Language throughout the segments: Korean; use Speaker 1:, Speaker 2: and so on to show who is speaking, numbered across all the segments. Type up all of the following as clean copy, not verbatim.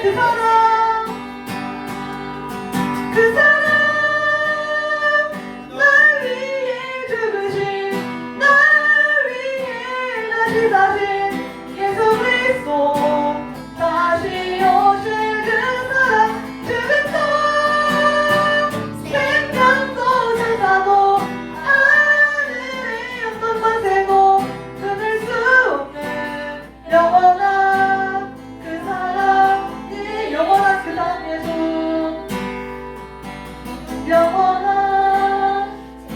Speaker 1: 그 사랑 그 사랑 날 위해 죽으신 날 위해 다시 예수그리스도 다시 오실 그 사랑 죽음도 생명도 천사도 하늘의 어떤 권세도 끊을 수 없는 영원한 그 사랑 영원한 그 사랑 예수 영원한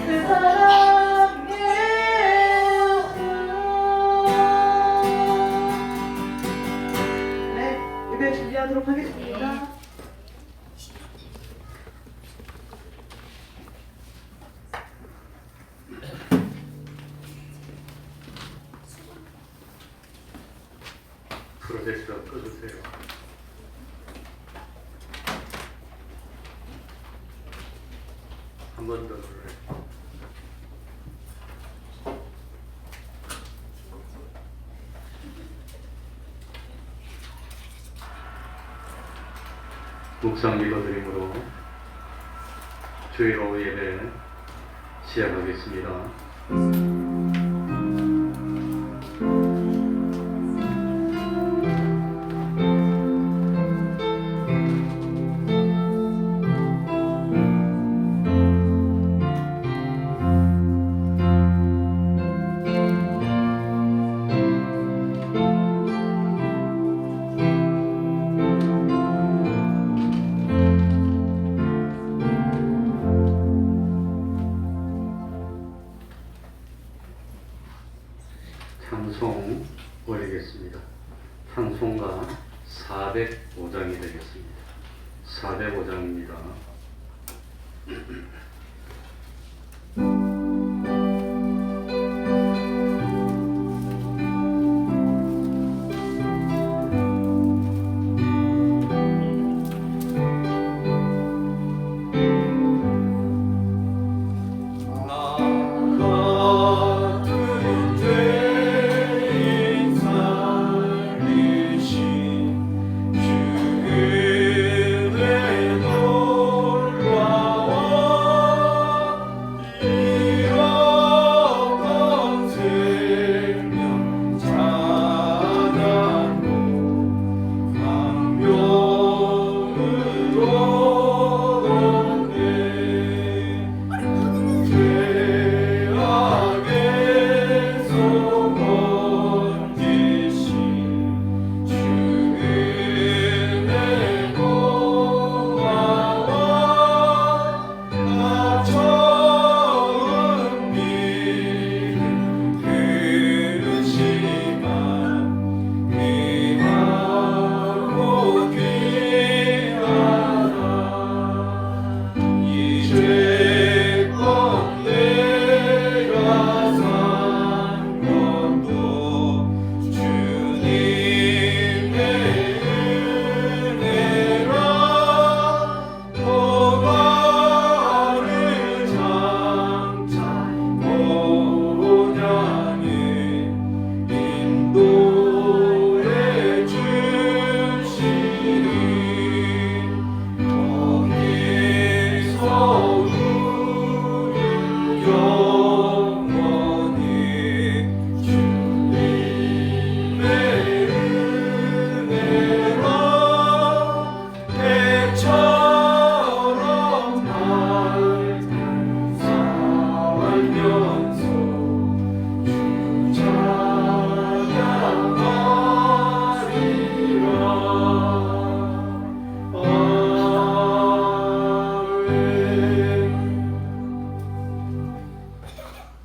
Speaker 1: 그 사랑 예수. 네, 예배 준비하도록 하겠습니다.
Speaker 2: 프로젝터 꺼주세요. 한 번 더 눌러요. 묵상 기도드림으로 주일 오후 예배 시작하겠습니다. 찬송 올리겠습니다. 찬송가 405장이 되겠습니다. 405장입니다.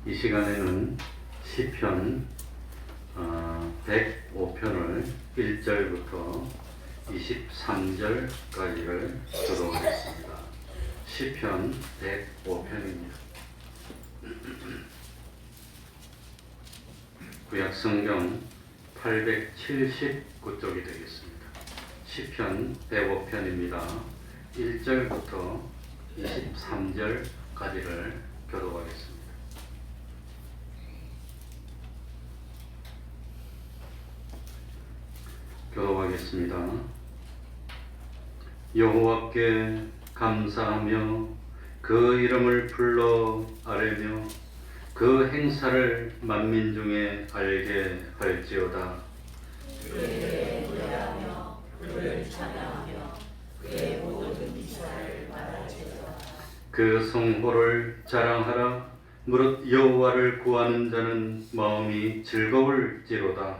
Speaker 2: 이 시간에는 시편 105편을 1절부터 23절까지를 교독하겠습니다. 시편 105편입니다. 구약성경 879쪽이 되겠습니다. 시편 105편입니다. 1절부터 23절까지를 교독하겠습니다. 교독하겠습니다. 여호와께 감사하며 그 이름을 불러 아뢰며 그 행사를 만민 중에 알게 할지어다.
Speaker 3: 그에게 노래하며 그를 찬양하며 그의 모든 기사를 말할지어다.
Speaker 2: 그 성호를 자랑하라. 무릇 여호와를 구하는 자는 마음이 즐거울지로다.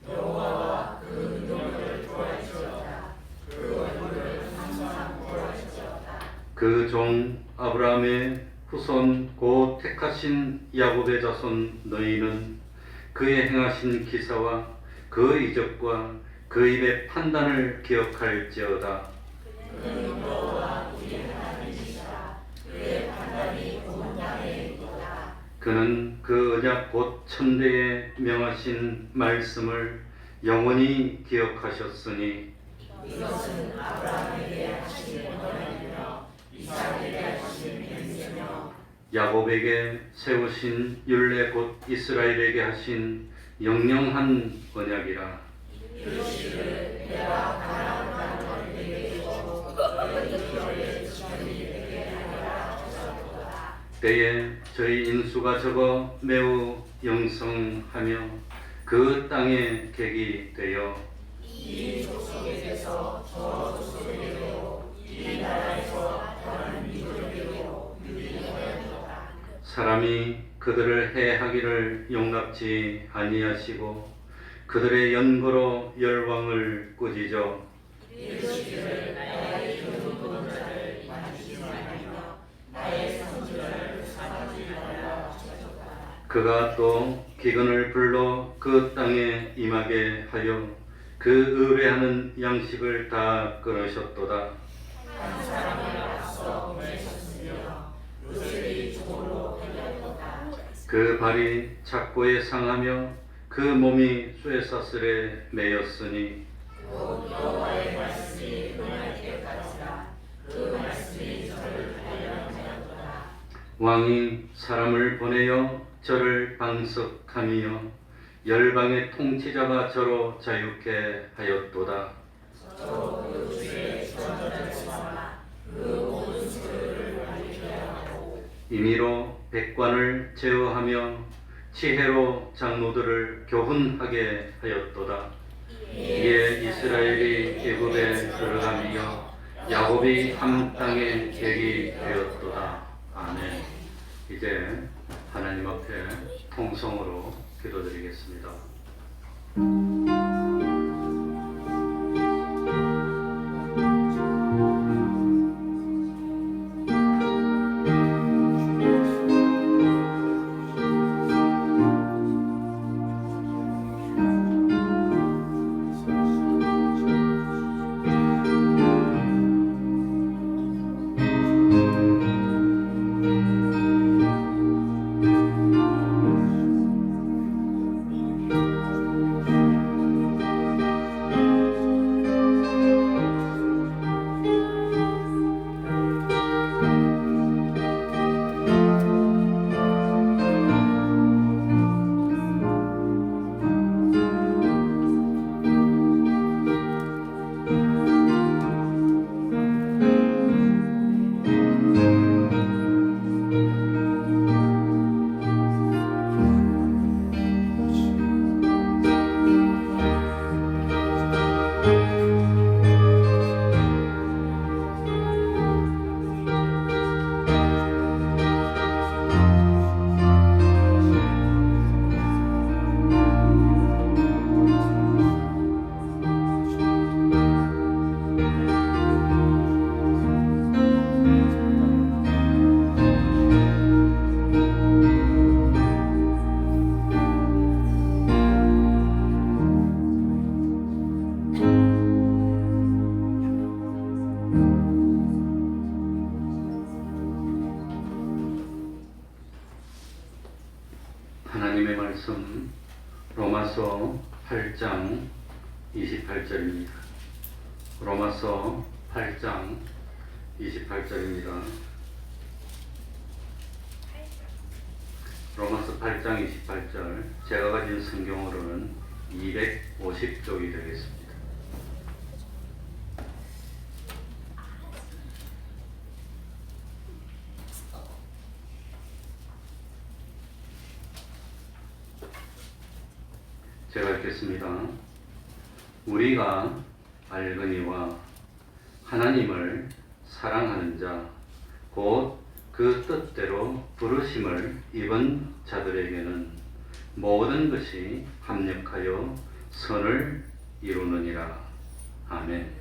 Speaker 3: 여호와와 그 능력을 구할지어다. 그 얼굴을 항상 구할지어다.
Speaker 2: 그 종 아브라함의 후손 곧 택하신 야곱의 자손 너희는 그의 행하신 기사와 그 이적과 그 입의 판단을 기억할지어다.
Speaker 3: 그는 여호와 우리 하나님이시라. 그의 판단이 온 땅에 있도다.
Speaker 2: 그는 그 언약 곧 천대에 명하신 말씀을 영원히 기억하셨으니
Speaker 3: 이것은 아브라함에게 하신 언약이며 이삭에게 하신 맹세며
Speaker 2: 야곱에게 세우신 율례 곧 이스라엘에게 하신 영영한 언약이라.
Speaker 3: 이르시기를 내가 가나안 땅을 내게 주고 너희 이스라엘의 주민에게 하리라 하셨도다.
Speaker 2: 때에 저희 인수가 적어 매우 영성하며 그 땅에 객이 되어
Speaker 3: 이 족속에게서 저 족속에게로 이 나라에서 다른 민족에게로 유리하였도다.
Speaker 2: 사람이 그들을 해하기를 용납지 아니하시고 그들의 연고로 열왕을 꾸짖어
Speaker 3: 이르시기를 나의 이름 부른 자를 만지지 말며 나의 성전을 사하지 말라 하셨도다.
Speaker 2: 그가 또 기근을 불러 그 땅에 임하게 하여 그 의뢰하는 양식을 다 끊으셨도다.
Speaker 3: 한 사람을 앞서 보내셨으며 요셉이 종으로 하였도다.
Speaker 2: 그 발이 착고에 상하며 그 몸이 쇠사슬에 매였으니
Speaker 3: 곧 여호와의 말씀이 응할 때까지라. 그 말씀이 저를 단련하였도다.
Speaker 2: 왕이 사람을 보내어 저를 방석하며 열방의 통치자가 저로 자유케 하였도다.
Speaker 3: 저그 주의 전전을 삼아 그 모든 소유를 알리게 하고
Speaker 2: 임의로 백관을 제어하며 지혜로 장로들을 교훈하게 하였도다. 이에 이스라엘이 애굽에 들어가며 야곱이 한 땅에 객이 되었도다. 아멘. 이제 하나님 앞에 통성으로 기도드리겠습니다. 하나님의 말씀 로마서 8장 28절입니다. 로마서 8장 28절입니다. 로마서 8장 28절 제가 가진 성경으로는 250쪽이 되겠습니다. 제가 읽겠습니다. 우리가 알거니와 하나님을 사랑하는 자, 곧 그 뜻대로 부르심을 입은 자들에게는 모든 것이 합력하여 선을 이루느니라. 아멘.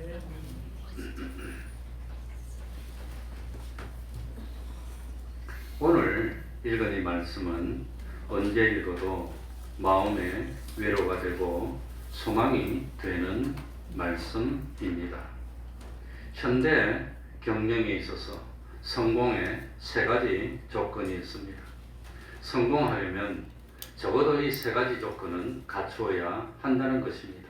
Speaker 2: 오늘 읽은 이 말씀은 언제 읽어도 마음에 위로가 되고 소망이 되는 말씀입니다. 현대 경영에 있어서 성공에 세 가지 조건이 있습니다. 성공하려면 적어도 이 세 가지 조건은 갖추어야 한다는 것입니다.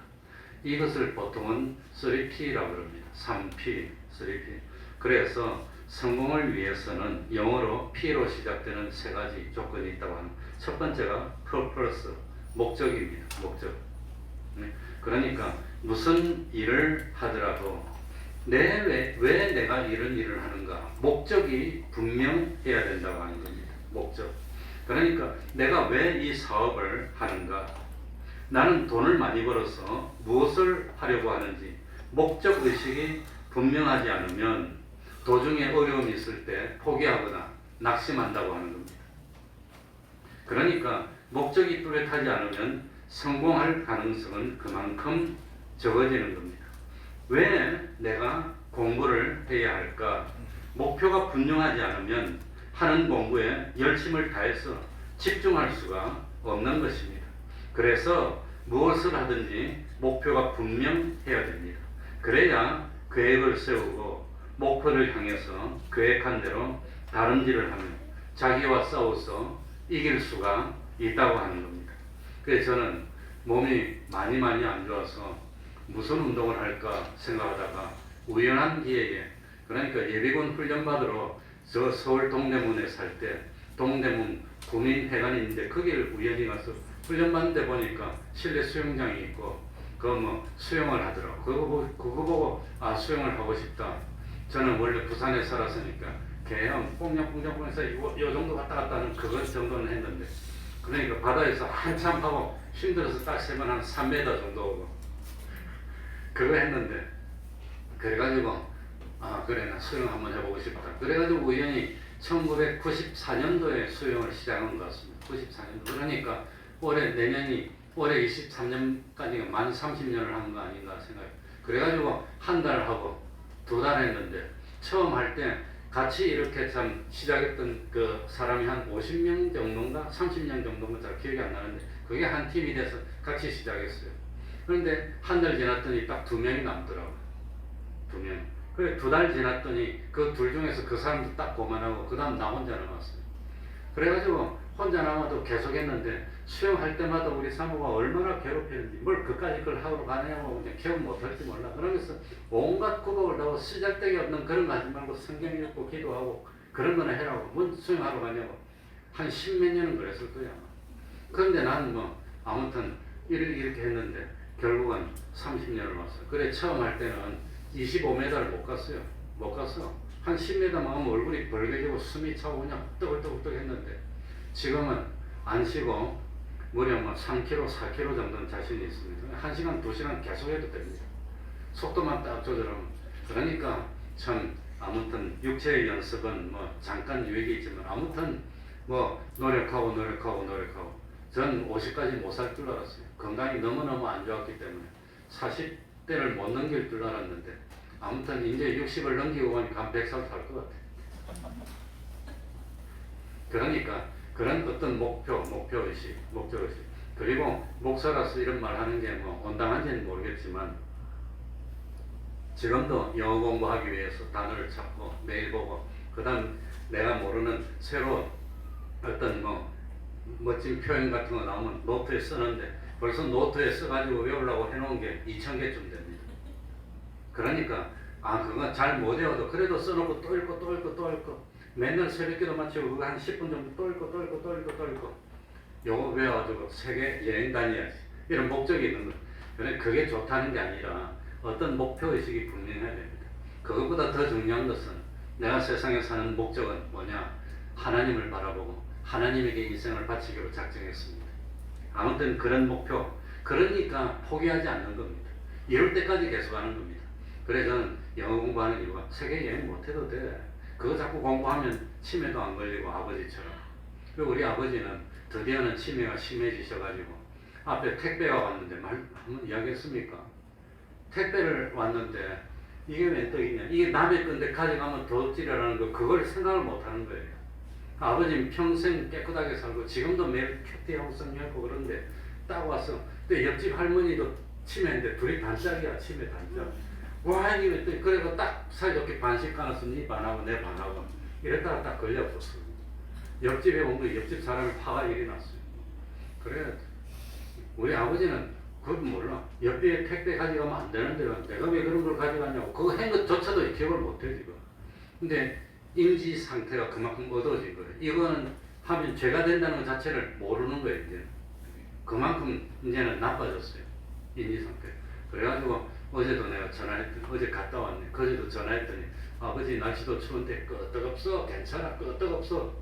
Speaker 2: 이것을 보통은 3P라고 합니다. 3P, 3P. 그래서 성공을 위해서는 영어로 P로 시작되는 세 가지 조건이 있다고 합니다. 첫 번째가 purpose, 목적입니다. 목적. 그러니까 무슨 일을 하더라도 왜 내가 이런 일을 하는가? 목적이 분명해야 된다고 하는 겁니다. 목적. 그러니까 내가 왜 이 사업을 하는가? 나는 돈을 많이 벌어서 무엇을 하려고 하는지 목적 의식이 분명하지 않으면 도중에 어려움이 있을 때 포기하거나 낙심한다고 하는 겁니다. 그러니까 목적이 뚜렷하지 않으면 성공할 가능성은 그만큼 적어지는 겁니다. 왜 내가 공부를 해야 할까? 목표가 분명하지 않으면 하는 공부에 열심을 다해서 집중할 수가 없는 것입니다. 그래서 무엇을 하든지 목표가 분명해야 됩니다. 그래야 계획을 세우고 목표를 향해서 계획한 대로 다름질을 하면 자기와 싸워서 이길 수가 있다고 하는 겁니다. 그래서 저는 몸이 많이 안 좋아서 무슨 운동을 할까 생각하다가 우연한 기회에, 그러니까 예비군 훈련 받으러 저 서울 동대문에 살 때 동대문 구민회관이 있는데 거기를 우연히 가서 훈련 받는데 보니까 실내 수영장이 있고 그거 뭐 수영을 하더라고. 그거 보고 아, 수영을 하고 싶다. 저는 원래 부산에 살았으니까 개형 뽕냥뽕냥뽕해서 요 정도 왔다 갔다 하는 그것 정도는 했는데, 그러니까 바다에서 한참 하고 힘들어서 딱 세면 한 3m 정도 오고 그거 했는데, 그래가지고 아 그래 나 수영 한번 해보고 싶다. 그래가지고 우연히 1994년도에 수영을 시작한 것 같습니다. 94년도. 그러니까 내년이 올해 23년까지가 만 30년을 한 거 아닌가 생각해요. 그래가지고 한 달 하고 2달 했는데, 처음 할 때 같이 이렇게 참 시작했던 그 사람이 한 50명 정도인가 30명 정도인가 잘 기억이 안 나는데 그게 한 팀이 돼서 같이 시작했어요. 그런데 한 달 지났더니 딱 2명이 남더라고요. 2명. 그래 2달 지났더니 그 둘 중에서 그 사람도 딱 그만하고 그 다음 나 혼자 남았어요. 그래가지고 혼자 남아도 계속 했는데 수영할 때마다 우리 사모가 얼마나 괴롭히는지, 뭘 그까짓 걸 하러 가냐고 그냥 기억 못할지 몰라. 그러면서 온갖 구박을 하고 쓰잘데기 없는 그런 거 하지 말고 성경 읽고 기도하고 그런 거나 해라고. 뭔 수영하러 가냐고. 한 10몇 년은 그랬을 거야. 그런데 나는 뭐 아무튼 이렇게 했는데 결국은 30년을 왔어요. 그래 처음 할 때는 25m를 못 갔어요. 못 갔어. 한 10m만 하면 얼굴이 벌개지고 숨이 차고 그냥 뜨글뜨글 했는데 지금은 안 쉬고 무려 뭐 3km, 4km 정도는 자신이 있습니다. 1시간, 2시간 계속 해도 됩니다. 속도만 딱 조절하면. 그러니까 참 아무튼 육체의 연습은 뭐 잠깐 유익이 있지만 아무튼 뭐 노력하고 전 50까지 못 살 줄 알았어요. 건강이 너무너무 안 좋았기 때문에 40대를 못 넘길 줄 알았는데 아무튼 이제 60을 넘기고 보니까 한 100살 살 것 같아요. 그러니까 그런 어떤 목표의식. 그리고 목사라서 이런 말 하는 게 뭐 온당한지는 모르겠지만 지금도 영어 공부하기 위해서 단어를 찾고 매일 보고 그 다음 내가 모르는 새로 어떤 뭐 멋진 표현 같은 거 나오면 노트에 쓰는데 벌써 노트에 써가지고 외우려고 해놓은 게 2,000개쯤 됩니다. 그러니까 그거 잘 못 외워도 그래도 써놓고 또 읽고 맨날 새벽기도 마치고 그거 한 10분 정도 또 읽고 요거 외워가지고 세계 여행 다녀야지. 이런 목적이 있는 거예요. 그러니까 그게 좋다는 게 아니라 어떤 목표의식이 분명해야 됩니다. 그것보다 더 중요한 것은 내가 세상에 사는 목적은 뭐냐? 하나님을 바라보고 하나님에게 인생을 바치기로 작정했습니다. 아무튼 그런 목표, 그러니까 포기하지 않는 겁니다. 이럴 때까지 계속하는 겁니다. 그래서 저는 영어 공부하는 이유가 세계 여행 못해도 돼. 그거 자꾸 공부하면 치매도 안 걸리고 아버지처럼. 그리고 우리 아버지는 드디어는 치매가 심해지셔가지고 앞에 택배가 왔는데 말 한번 이야기했습니까? 택배를 왔는데 이게 왜 떡이냐? 이게 남의 건데 가져가면 도둑질이라는 거 그걸 생각을 못하는 거예요. 아버지는 평생 깨끗하게 살고 지금도 매일 큐티하고 성리하고 그런데 딱 왔어. 근데 옆집 할머니도 치매인데 둘이 단짝이야. 치매 단짝. 와 이게 왜 떡? 그래서 딱 사이좋게 반씩 까놨어. 니 반하고 내 반하고 이랬다가 딱 걸려버렸어. 옆집에 온 거 옆집 사람이 화가 일이 났어요. 그래 우리 아버지는 그걸 몰라. 옆에 택배 가져가면 안 되는데 내가 왜 그런 걸 가져가냐고. 그거 한 것조차도 기억을 못해 지금. 근데 인지 상태가 그만큼 어두워진 거예요. 이거는 하면 죄가 된다는 것 자체를 모르는 거예요. 이제 그만큼 이제는 나빠졌어요. 인지 상태. 그래가지고 어제도 내가 전화했더니 어제 갔다 왔네. 그제도 전화했더니 아버지 날씨도 추운데 끄떡없어. 괜찮아. 끄떡없어.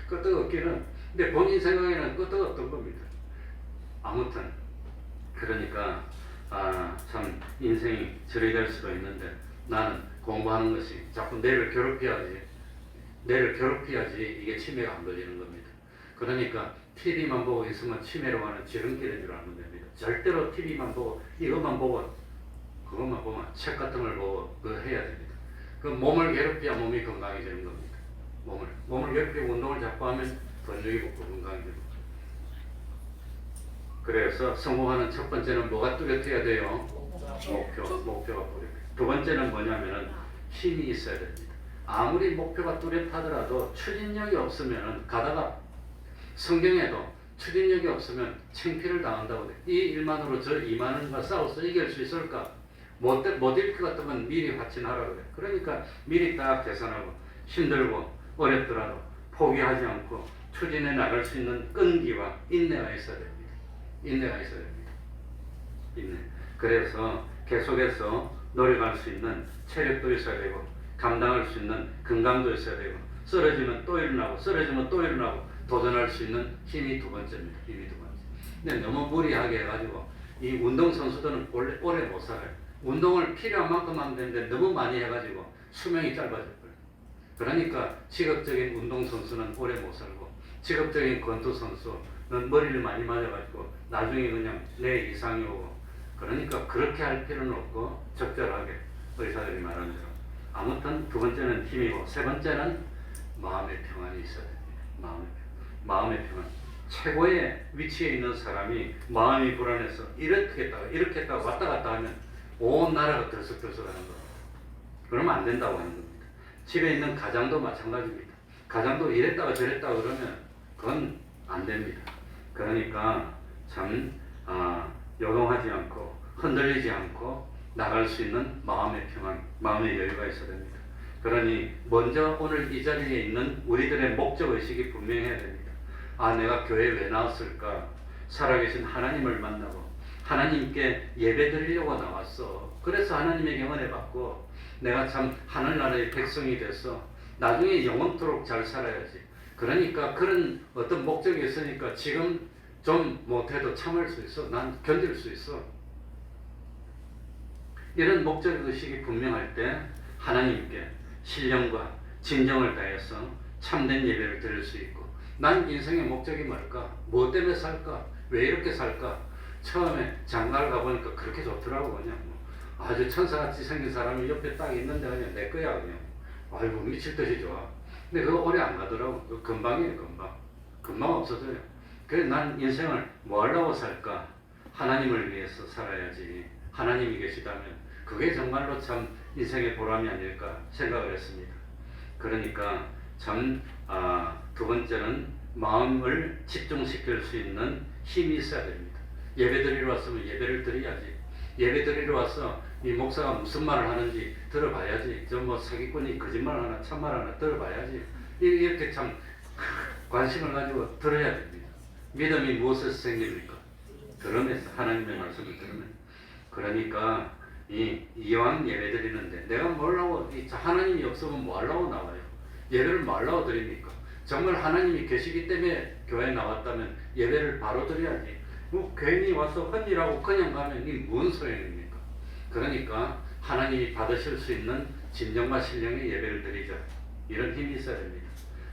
Speaker 2: 끄떡없기는. 근데 본인 생각에는 끄떡없던 겁니다. 아무튼 그러니까 참 인생이 저리 될 수도 있는데 나는 공부하는 것이 자꾸 뇌를 괴롭혀야지 이게 치매가 안 걸리는 겁니다. 그러니까 TV만 보고 있으면 치매로 가는 지름길인 줄 알면 됩니다. 절대로 TV만 보고 이것만 보고 그것만 보면 책 같은 걸 보고 그거 해야 됩니다. 그 몸을 괴롭혀야 몸이 건강해지는 겁니다. 몸을 괴롭히고 운동을 자꾸 하면 근육이 붙고 건강해집니다. 그래서 성공하는 첫 번째는 뭐가 뚜렷해야 돼요? 목표가 뚜렷해. 두 번째는 뭐냐면은 힘이 있어야 됩니다. 아무리 목표가 뚜렷하더라도 추진력이 없으면은 가다가 성경에도 추진력이 없으면 창피를 당한다고 돼. 이 1만으로 저 2만원과 싸워서 이길 수 있을까? 못 이길 것 같으면 미리 화친하라고 그래. 그러니까 미리 딱 계산하고 힘들고 어렵더라도 포기하지 않고 추진해 나갈 수 있는 끈기와 인내가 있어야 됩니다. 인내가 있어야 됩니다. 인내. 그래서 계속해서 노력할 수 있는 체력도 있어야 되고 감당할 수 있는 건강도 있어야 되고 쓰러지면 또 일어나고 쓰러지면 또 일어나고 도전할 수 있는 힘이 두 번째입니다. 힘이 두 번째. 근데 너무 무리하게 해가지고 이 운동선수들은 오래 못 살아요. 운동을 필요한 만큼 하면 되는데 너무 많이 해가지고 수명이 짧아져 버려요. 그러니까 직업적인 운동선수는 오래 못 살고 직업적인 권투선수는 머리를 많이 맞아가지고 나중에 그냥 내 이상이 오고 그러니까 그렇게 할 필요는 없고 적절하게 의사들이 말하는 대로 아무튼 두 번째는 힘이고 세 번째는 마음의 평안이 있어야 됩니다. 마음의 평안. 최고의 위치에 있는 사람이 마음이 불안해서 이렇게 했다가 왔다 갔다 하면 온 나라가 들썩들썩하는 거예요. 그러면 안 된다고 하는 겁니다. 집에 있는 가장도 마찬가지입니다. 가장도 이랬다가 저랬다가 그러면 그건 안 됩니다. 그러니까 참 요동하지 않고 흔들리지 않고 나갈 수 있는 마음의 평안, 마음의 여유가 있어야 됩니다. 그러니 먼저 오늘 이 자리에 있는 우리들의 목적의식이 분명해야 됩니다. 내가 교회에 왜 나왔을까? 살아계신 하나님을 만나고 하나님께 예배드리려고 나왔어. 그래서 하나님에게 은혜 받고 내가 참 하늘나라의 백성이 돼서 나중에 영원토록 잘 살아야지. 그러니까 그런 어떤 목적이 있으니까 지금 좀 못해도 참을 수 있어. 난 견딜 수 있어. 이런 목적의식이 분명할 때 하나님께 신령과 진정을 다해서 참된 예배를 드릴 수 있고 난 인생의 목적이 뭘까? 뭐 때문에 살까? 왜 이렇게 살까? 처음에 장가를 가보니까 그렇게 좋더라고. 그냥 아주 천사같이 생긴 사람이 옆에 딱 있는데 그냥 내 거야 그냥. 아이고 미칠 듯이 좋아. 근데 그거 오래 안 가더라고. 그거 금방이에요. 금방 없어져요. 그래서 난 인생을 뭐 하려고 살까? 하나님을 위해서 살아야지. 하나님이 계시다면 그게 정말로 참 인생의 보람이 아닐까 생각을 했습니다. 그러니까 참 두 번째는 마음을 집중시킬 수 있는 힘이 있어야 됩니다. 예배 드리러 왔으면 예배를 드려야지. 예배 드리러 와서 이 목사가 무슨 말을 하는지 들어봐야지. 저 뭐 사기꾼이 거짓말 하나 참말 하나 들어봐야지. 이렇게 참 관심을 가지고 들어야 됩니다. 믿음이 무엇에서 생깁니까? 들으면서 하나님의 말씀을 들으면. 그러니까 이왕 예배 드리는데 내가 뭘 하고 하나님이 없으면 뭐 하려고 나와요? 예배를 뭐 하려고 드립니까? 정말 하나님이 계시기 때문에 교회에 나왔다면 예배를 바로 드려야지. 뭐 괜히 와서 헌일하고 그냥 가면 이게 뭔 소용입니까? 그러니까 하나님이 받으실 수 있는 진정과 신령의 예배를 드리자. 이런 힘이 있어야 됩니다.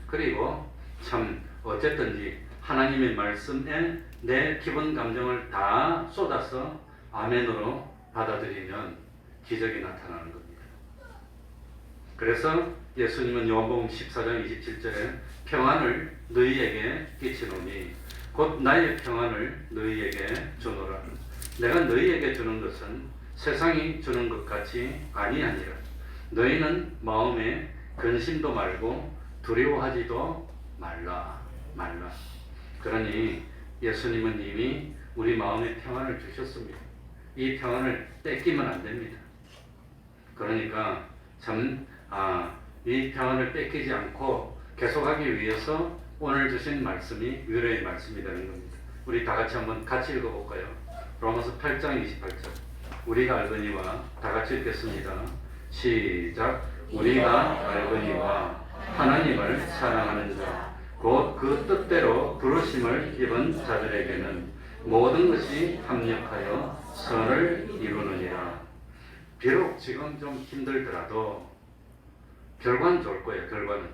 Speaker 2: 그리고 참 어쨌든지 하나님의 말씀에 내 기본 감정을 다 쏟아서 아멘으로 받아들이면 기적이 나타나는 겁니다. 그래서 예수님은 요한복음 14장 27절에 평안을 너희에게 끼치노니 곧 나의 평안을 너희에게 주노라. 내가 너희에게 주는 것은 세상이 주는 것 같이 아니하니라. 너희는 마음에 근심도 말고 두려워하지도 말라. 그러니 예수님은 이미 우리 마음에 평안을 주셨습니다. 이 평안을 뺏기면 안 됩니다. 그러니까 참 이 평안을 뺏기지 않고 계속하기 위해서 오늘 주신 말씀이 위로의 말씀이 되는 겁니다. 우리 다 같이 읽어볼까요? 로마서 8장 28절. 우리가 알거니와 다 같이 읽겠습니다. 시작. 우리가 알거니와 하나님을 사랑하는 자 곧 그 뜻대로 부르심을 입은 자들에게는 모든 것이 합력하여 선을 이루느니라. 비록 지금 좀 힘들더라도 결과는 좋을 거예요. 결과는.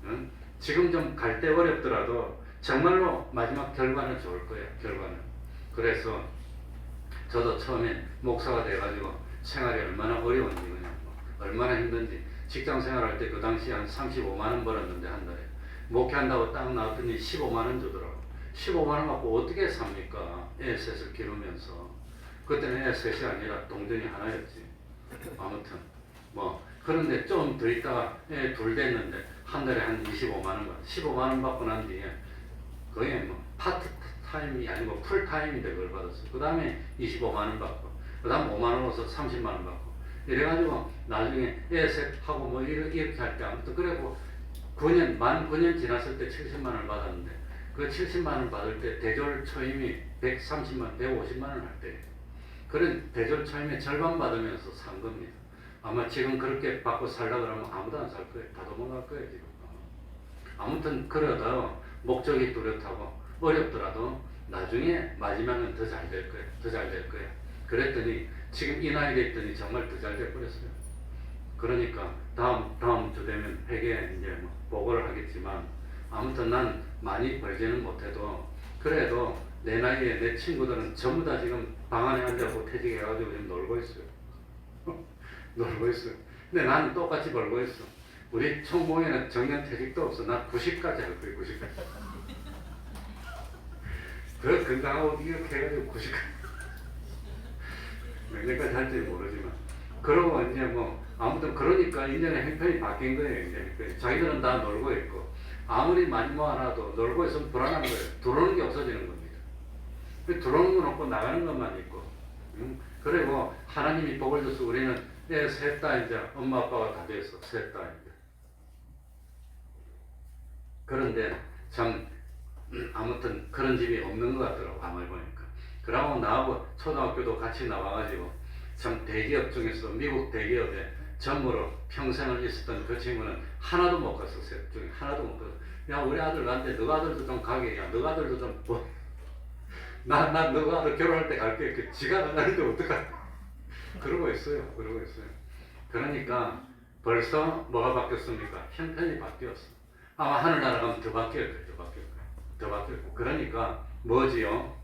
Speaker 2: 응? 지금 좀 갈 때 어렵더라도 정말로 마지막 결과는 좋을 거예요. 결과는. 그래서 저도 처음에 목사가 돼가지고 생활이 얼마나 어려운지 그냥 얼마나 힘든지 직장 생활할 때 그 당시 한 35만 원 벌었는데 한 달에 목회한다고 딱 나왔더니 15만 원 주더라고. 15만 원 갖고 어떻게 삽니까? 애 셋을 기르면서. 그때는 애 셋이 아니라 동전이 하나였지. 아무튼 뭐 그런데 좀 더 있다가 애 둘 됐는데 한 달에 한 25만 원 받고 15만 원 받고 난 뒤에 거의 뭐 파트타임이 아니고 풀타임인데 그걸 받았어. 그 다음에 25만 원 받고 그 다음 5만 원으로서 30만 원 받고 이래가지고 나중에 애 셋 하고 뭐 이렇게 할 때 아무튼 그래고 9년 만 9년 지났을 때 70만 원을 받았는데 그 70만 원 받을 때 대졸 초임이 130만 150만 원 할 때 그런 대졸 초임의 절반 받으면서 산 겁니다. 아마 지금 그렇게 받고 살라 그러면 아무도 안 살 거예요. 다 도망갈 거예요 지금. 아무튼 그러다 목적이 뚜렷하고 어렵더라도 나중에 마지막은 더 잘 될 거예요. 더 잘 될 거예요. 그랬더니 지금 이 나이 됐더니 정말 더 잘 될 뻔했어요. 그러니까 다음 주 되면 회계 이제 뭐 보고를 하겠지만 아무튼 난 많이 벌지는 못해도 그래도 내 나이에 내 친구들은 전부 다 지금 방 안에 앉아서 퇴직해가지고 지금 놀고 있어요. 놀고 있어요. 근데 나는 똑같이 벌고 있어. 우리 총무에는 정년 퇴직도 없어. 나 90까지 할 거예요. 90까지. 그 건강하고 이렇게 해가지고 90까지. 몇 년까지 할지 모르지만. 그러고 이제 뭐 아무튼 그러니까 인연의 형편이 바뀐 거예요. 이제 자기들은 다 놀고 있고 아무리 많이 모아놔도 놀고 있으면 불안한 거예요. 들어오는 게 없어지는 겁니다. 들어오는 건 없고 나가는 것만 있고. 그리고 하나님이 복을 줘서 우리는 셋 다 이제 엄마 아빠가 다 됐어. 셋 다 이제. 그런데 참 아무튼 그런 집이 없는 것 같더라고 가만히 보니까. 그러고 나하고 초등학교도 같이 나와가지고 참 대기업 중에서 미국 대기업에 전무로 평생을 있었던 그 친구는 하나도 못 갔어. 셋 중에 하나도 못 갔어. 야 우리 아들 간대. 너 아들도 좀 가게. 야 너 아들도 좀 뭐. 나 너 아들 결혼할 때 갈게. 그 지가 안 가는데 어떡하. 그러고 있어요. 그러니까 벌써 뭐가 바뀌었습니까? 형편이 바뀌었어. 아마 하늘나라 가면 더 바뀔 거예요. 그러니까 뭐지요?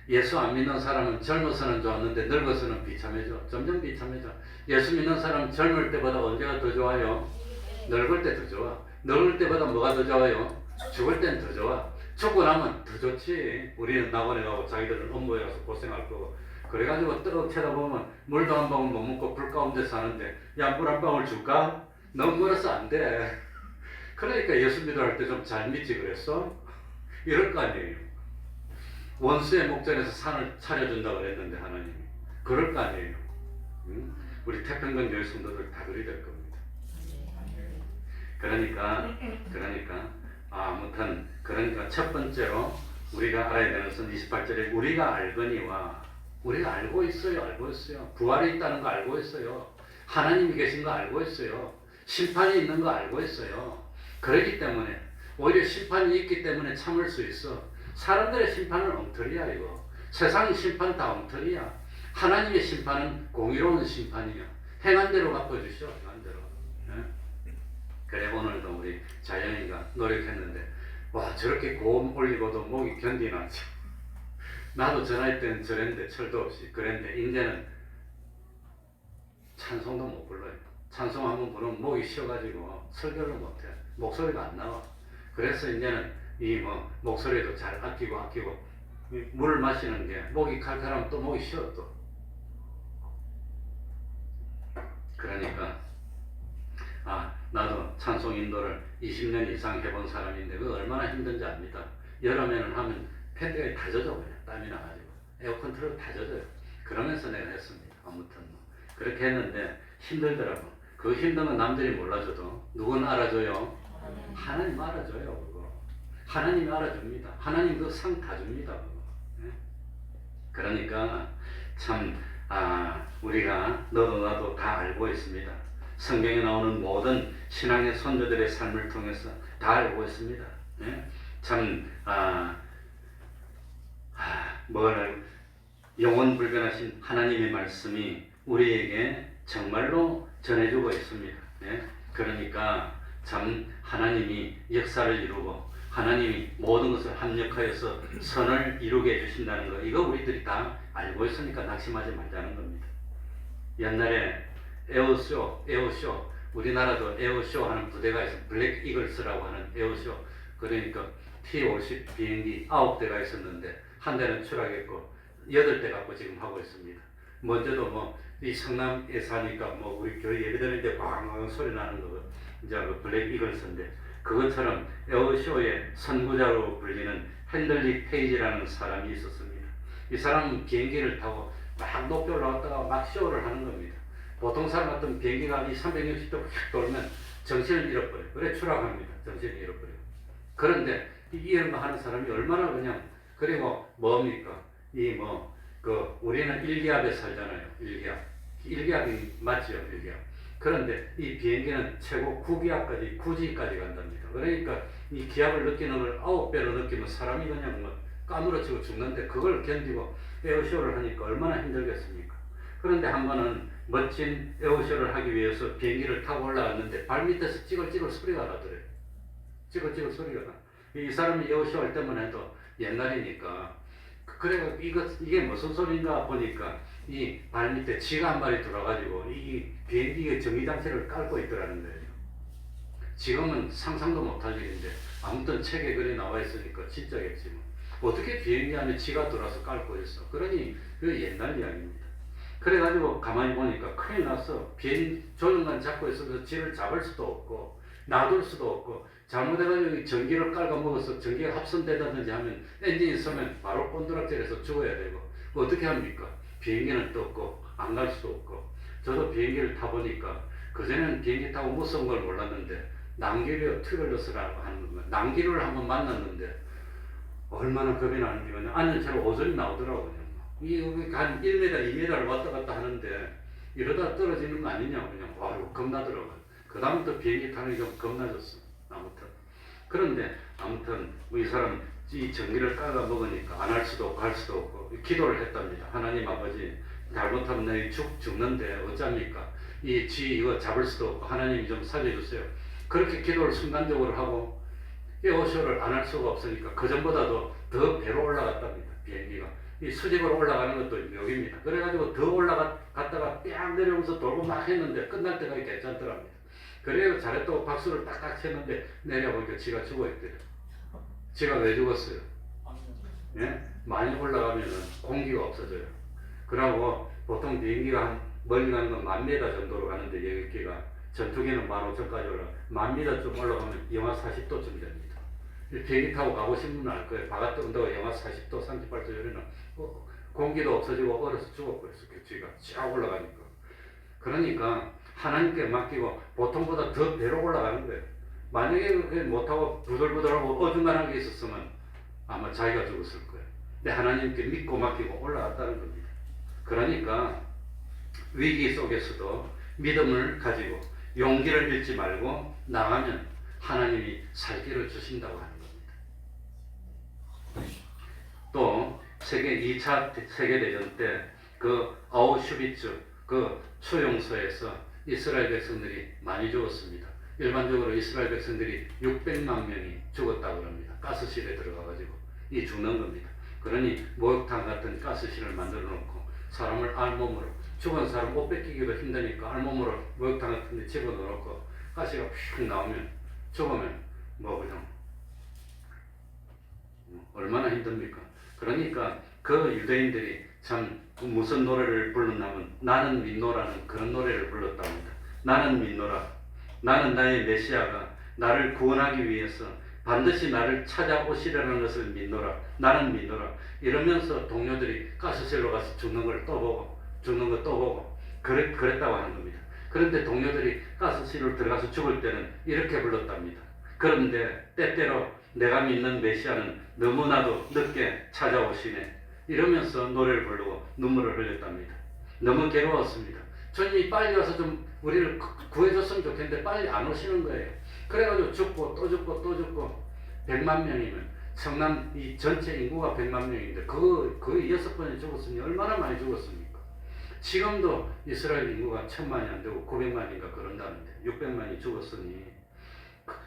Speaker 2: 예수 안 믿는 사람은 젊어서는 좋았는데 늙어서는 비참해져. 점점 비참해져. 예수 믿는 사람은 젊을 때보다 언제가 더 좋아요? 늙을 때 더 좋아. 늙을 때보다 뭐가 더 좋아요? 죽을 땐 더 좋아. 죽고 나면 더 좋지. 우리는 낙원에 가고 자기들은 업무에 가서 고생할 거고. 그래가지고 뜨겁게 쳐다보면 물도 한 방울 못 먹고 불 가운데 사는데 야 물 한 방울 줄까? 너무 멀어서 안 돼. 그러니까 예수 믿으러 할 때 좀 잘 믿지 그랬어? 이럴 거 아니에요. 원수의 목전에서 산을 차려준다고 그랬는데 하나님이 그럴 거 아니에요. 응? 우리 태평강 교회 성도들 다 그리 될 겁니다. 그러니까 아무튼 그러니까 첫 번째로 우리가 알아야 되는 것은 28절에 우리가 알거니와 우리가 알고 있어요. 부활이 있다는 거 알고 있어요. 하나님이 계신 거 알고 있어요. 심판이 있는 거 알고 있어요. 그렇기 때문에 오히려 심판이 있기 때문에 참을 수 있어. 사람들의 심판은 엉터리야 이거. 세상 심판 다 엉터리야. 하나님의 심판은 공의로운 심판이야. 행한 대로 갚아주시오. 행한 대로. 예? 그래 오늘도 우리 자연이가 노력했는데 와 저렇게 고음 올리고도 목이 견디나. 나도 전화할 때는 저랬는데 철도 없이 그랬는데 이제는 찬송도 못 불러요. 찬송 한번 부르면 목이 쉬어가지고 설교를 못해. 목소리가 안 나와. 그래서 이제는 이 목소리도 잘 아끼고 물을 마시는 게 목이 칼칼하면 또 목이 쉬어 또. 그러니까 나도 찬송 인도를 20년 이상 해본 사람인데 그거 얼마나 힘든지 압니다. 여름에는 하면 팬들이 다 젖어 그냥 땀이 나가지고 에어컨 틀어도 다 젖어요. 그러면서 내가 했습니다. 아무튼 그렇게 했는데 힘들더라고. 그 힘든 건 남들이 몰라줘도 누군 알아줘요? 하나님 알아줘요. 그거 하나님이 알아줍니다. 하나님 그 상 다 줍니다. 그거. 네? 그러니까 참 우리가 너도 나도 다 알고 있습니다. 성경에 나오는 모든 신앙의 선조들의 삶을 통해서 다 알고 있습니다. 네? 참 영원 불변하신 하나님의 말씀이 우리에게 정말로 전해주고 있습니다. 네? 그러니까 참 하나님이 역사를 이루고 하나님이 모든 것을 합력하여서 선을 이루게 해주신다는 거 이거 우리들이 다 알고 있으니까 낙심하지 말자는 겁니다. 옛날에 에어쇼 우리나라도 에어쇼 하는 부대가 있어. 블랙 이글스라고 하는 에어쇼. 그러니까 T-50 비행기 9대가 있었는데 한 대는 추락했고 8대 갖고 지금 하고 있습니다. 먼저도 이 성남에 사니까 우리 교회 예배 드리는데 꽝꽝 소리 나는 거 이제 그 블랙 이글스인데 그것처럼 에어쇼의 선구자로 불리는 핸들리 페이지라는 사람이 있었습니다. 이 사람은 비행기를 타고 막 높이 올라갔다가 막 쇼를 하는 겁니다. 보통 사람 같은 비행기가 이 360도 휙 돌면 정신을 잃어버려요. 그래 추락합니다. 정신을 잃어버려요. 그런데 이런 거 하는 사람이 얼마나 그냥 그리고 뭡니까? 우리는 1기압에 살잖아요. 1기압이 맞죠? 1기압. 그런데 이 비행기는 최고 9기압까지 9G까지 간답니다. 그러니까 이 기압을 느끼는 걸 9배로 느끼면 사람이 그냥 까무러치고 죽는데 그걸 견디고 에어쇼를 하니까 얼마나 힘들겠습니까? 그런데 한 번은 멋진 에어쇼를 하기 위해서 비행기를 타고 올라갔는데 발 밑에서 찌글찌글 소리가 나더래요. 찌글찌글 소리가 나. 이 사람이 에어쇼 할 때만 해도 옛날이니까 그래 이게 무슨 소리인가 보니까 이 발 밑에 쥐가 한 마리 들어가지고 이 비행기의 전기장치를 깔고 있더라는 거예요. 지금은 상상도 못할 일인데 아무튼 책에 글이 나와 있으니까 진짜겠지 어떻게 비행기 안에 쥐가 들어와서 깔고 있어. 그러니 그 옛날 이야기입니다. 그래가지고 가만히 보니까 큰일 났어. 비행 조종관 잡고 있어서 쥐를 잡을 수도 없고 놔둘 수도 없고 잘못해가지고 전기를 깔아먹어서 전기가 합선되다든지 하면 엔진이 서면 바로 꼰드락질해서 죽어야 되고 어떻게 합니까? 비행기는 떴고 안 갈 수도 없고. 저도 비행기를 타보니까 그전에는 비행기 타고 무서운 걸 몰랐는데 난기류 튜블러스라고 하는 거예요. 난기류를 한번 만났는데 얼마나 겁이 나는지 그냥 앉은 채로 오줌이 나오더라고요. 한 1m, 2m를 왔다 갔다 하는데 이러다 떨어지는 거 아니냐 그냥 와요 겁나더라고요. 그 다음부터 비행기 타는 게 좀 겁나졌어. 아무튼 그런데 아무튼 이 사람 이 전기를 깔아 먹으니까 안 할 수도 없고 할 수도 없고 기도를 했답니다. 하나님 아버지 잘못하면 너희 죽는데 어쩝니까? 이 쥐 이거 잡을 수도 없고 하나님이 좀 살려주세요. 그렇게 기도를 순간적으로 하고 에어쇼를 안 할 수가 없으니까 그전보다도 더 배로 올라갔답니다. 비행기가 이 수직으로 올라가는 것도 묘기입니다. 그래가지고 더 올라갔다가 뺨 내려오면서 돌고 막 했는데 끝날 때까지 괜찮더랍니다. 그래서 잘했다고 박수를 딱딱 쳤는데 내려보니까 쥐가 죽어있대요. 쥐가 왜 죽었어요? 예? 많이 올라가면 공기가 없어져요. 그러고 보통 비행기가 멀리 가는 건 10,000m 정도로 가는데 여기가 전투기는 15,000까지 올라가 10,000m 좀 올라가면 영하 40도쯤 됩니다. 비행기 타고 가고 싶은 분은 알 거예요. 바깥 온도가 영하 40도, 38도 이러면 공기도 없어지고 얼어서 죽어버렸어요. 쥐가 쫙 올라가니까. 그러니까 하나님께 맡기고 보통보다 더 배로 올라가는 거예요. 만약에 그게 못하고 부들부들하고 어중간한 게 있었으면 아마 자기가 죽었을 거예요. 근데 하나님께 믿고 맡기고 올라갔다는 겁니다. 그러니까 위기 속에서도 믿음을 가지고 용기를 잃지 말고 나가면 하나님이 살 길을 주신다고 하는 겁니다. 세계 2차 세계대전 때 그 아우슈비츠 그 수용소에서 이스라엘 백성들이 많이 죽었습니다. 일반적으로 이스라엘 백성들이 600만 명이 죽었다고 합니다. 가스실에 들어가가지고 이 죽는 겁니다. 그러니 목욕탕 같은 가스실을 만들어 놓고 사람을 알몸으로, 죽은 사람 옷 뺏기기도 힘드니까 알몸으로 목욕탕 같은 데 집어넣어 놓고 가시가 휙 나오면 죽으면 뭐 그냥 얼마나 힘듭니까? 그러니까 그 유대인들이 참 무슨 노래를 불렀냐면 나는 민노라는 그런 노래를 불렀답니다. 나는 민노라. 나는 나의 메시아가 나를 구원하기 위해서 반드시 나를 찾아오시려는 것을 믿노라. 나는 믿노라. 이러면서 동료들이 가스실로 가서 죽는 걸 또 보고 죽는 거 또 보고 그랬다고 하는 겁니다. 그런데 동료들이 가스실로 들어가서 죽을 때는 이렇게 불렀답니다. 그런데 때때로 내가 믿는 메시아는 너무나도 늦게 찾아오시네. 이러면서 노래를 부르고 눈물을 흘렸답니다. 너무 괴로웠습니다. 주님이 빨리 와서 좀 우리를 구해줬으면 좋겠는데 빨리 안 오시는 거예요. 그래가지고 죽고 또 죽고 또 죽고 100만 명이면 성남 이 전체 인구가 100만 명인데 그 6번이 죽었으니 얼마나 많이 죽었습니까? 지금도 이스라엘 인구가 1000만이 안 되고 900만인가 그런다는데 600만이 죽었으니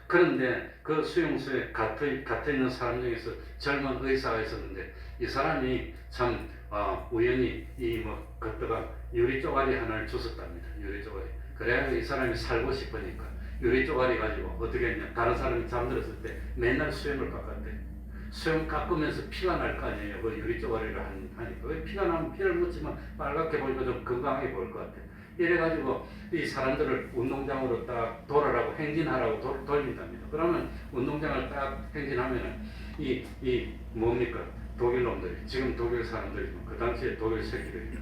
Speaker 2: 그런데 그 수용소에 갇혀 있는 사람 중에서 젊은 의사가 있었는데 이 사람이 참 우연히 걷다가 유리 쪼가리 하나를 주웠답니다. 유리 쪼가리. 그래야 이 사람이 살고 싶으니까 유리 쪼가리 가지고 어떻게 했냐. 다른 사람이 잠들었을 때 맨날 수염을 깎았대. 수염 깎으면서 피가 날 거 아니에요. 그 유리 쪼가리를 하니까. 왜 피가 나면 피를 묻지만 빨갛게 보이고 좀 건강하게 보일 것 같아. 이래가지고 이 사람들을 운동장으로 딱 돌아라고 행진하라고 돌린답니다. 그러면 운동장을 딱 행진하면은 이 뭡니까? 독일 놈들이, 지금 독일 사람들이 그 당시에 독일 새끼들이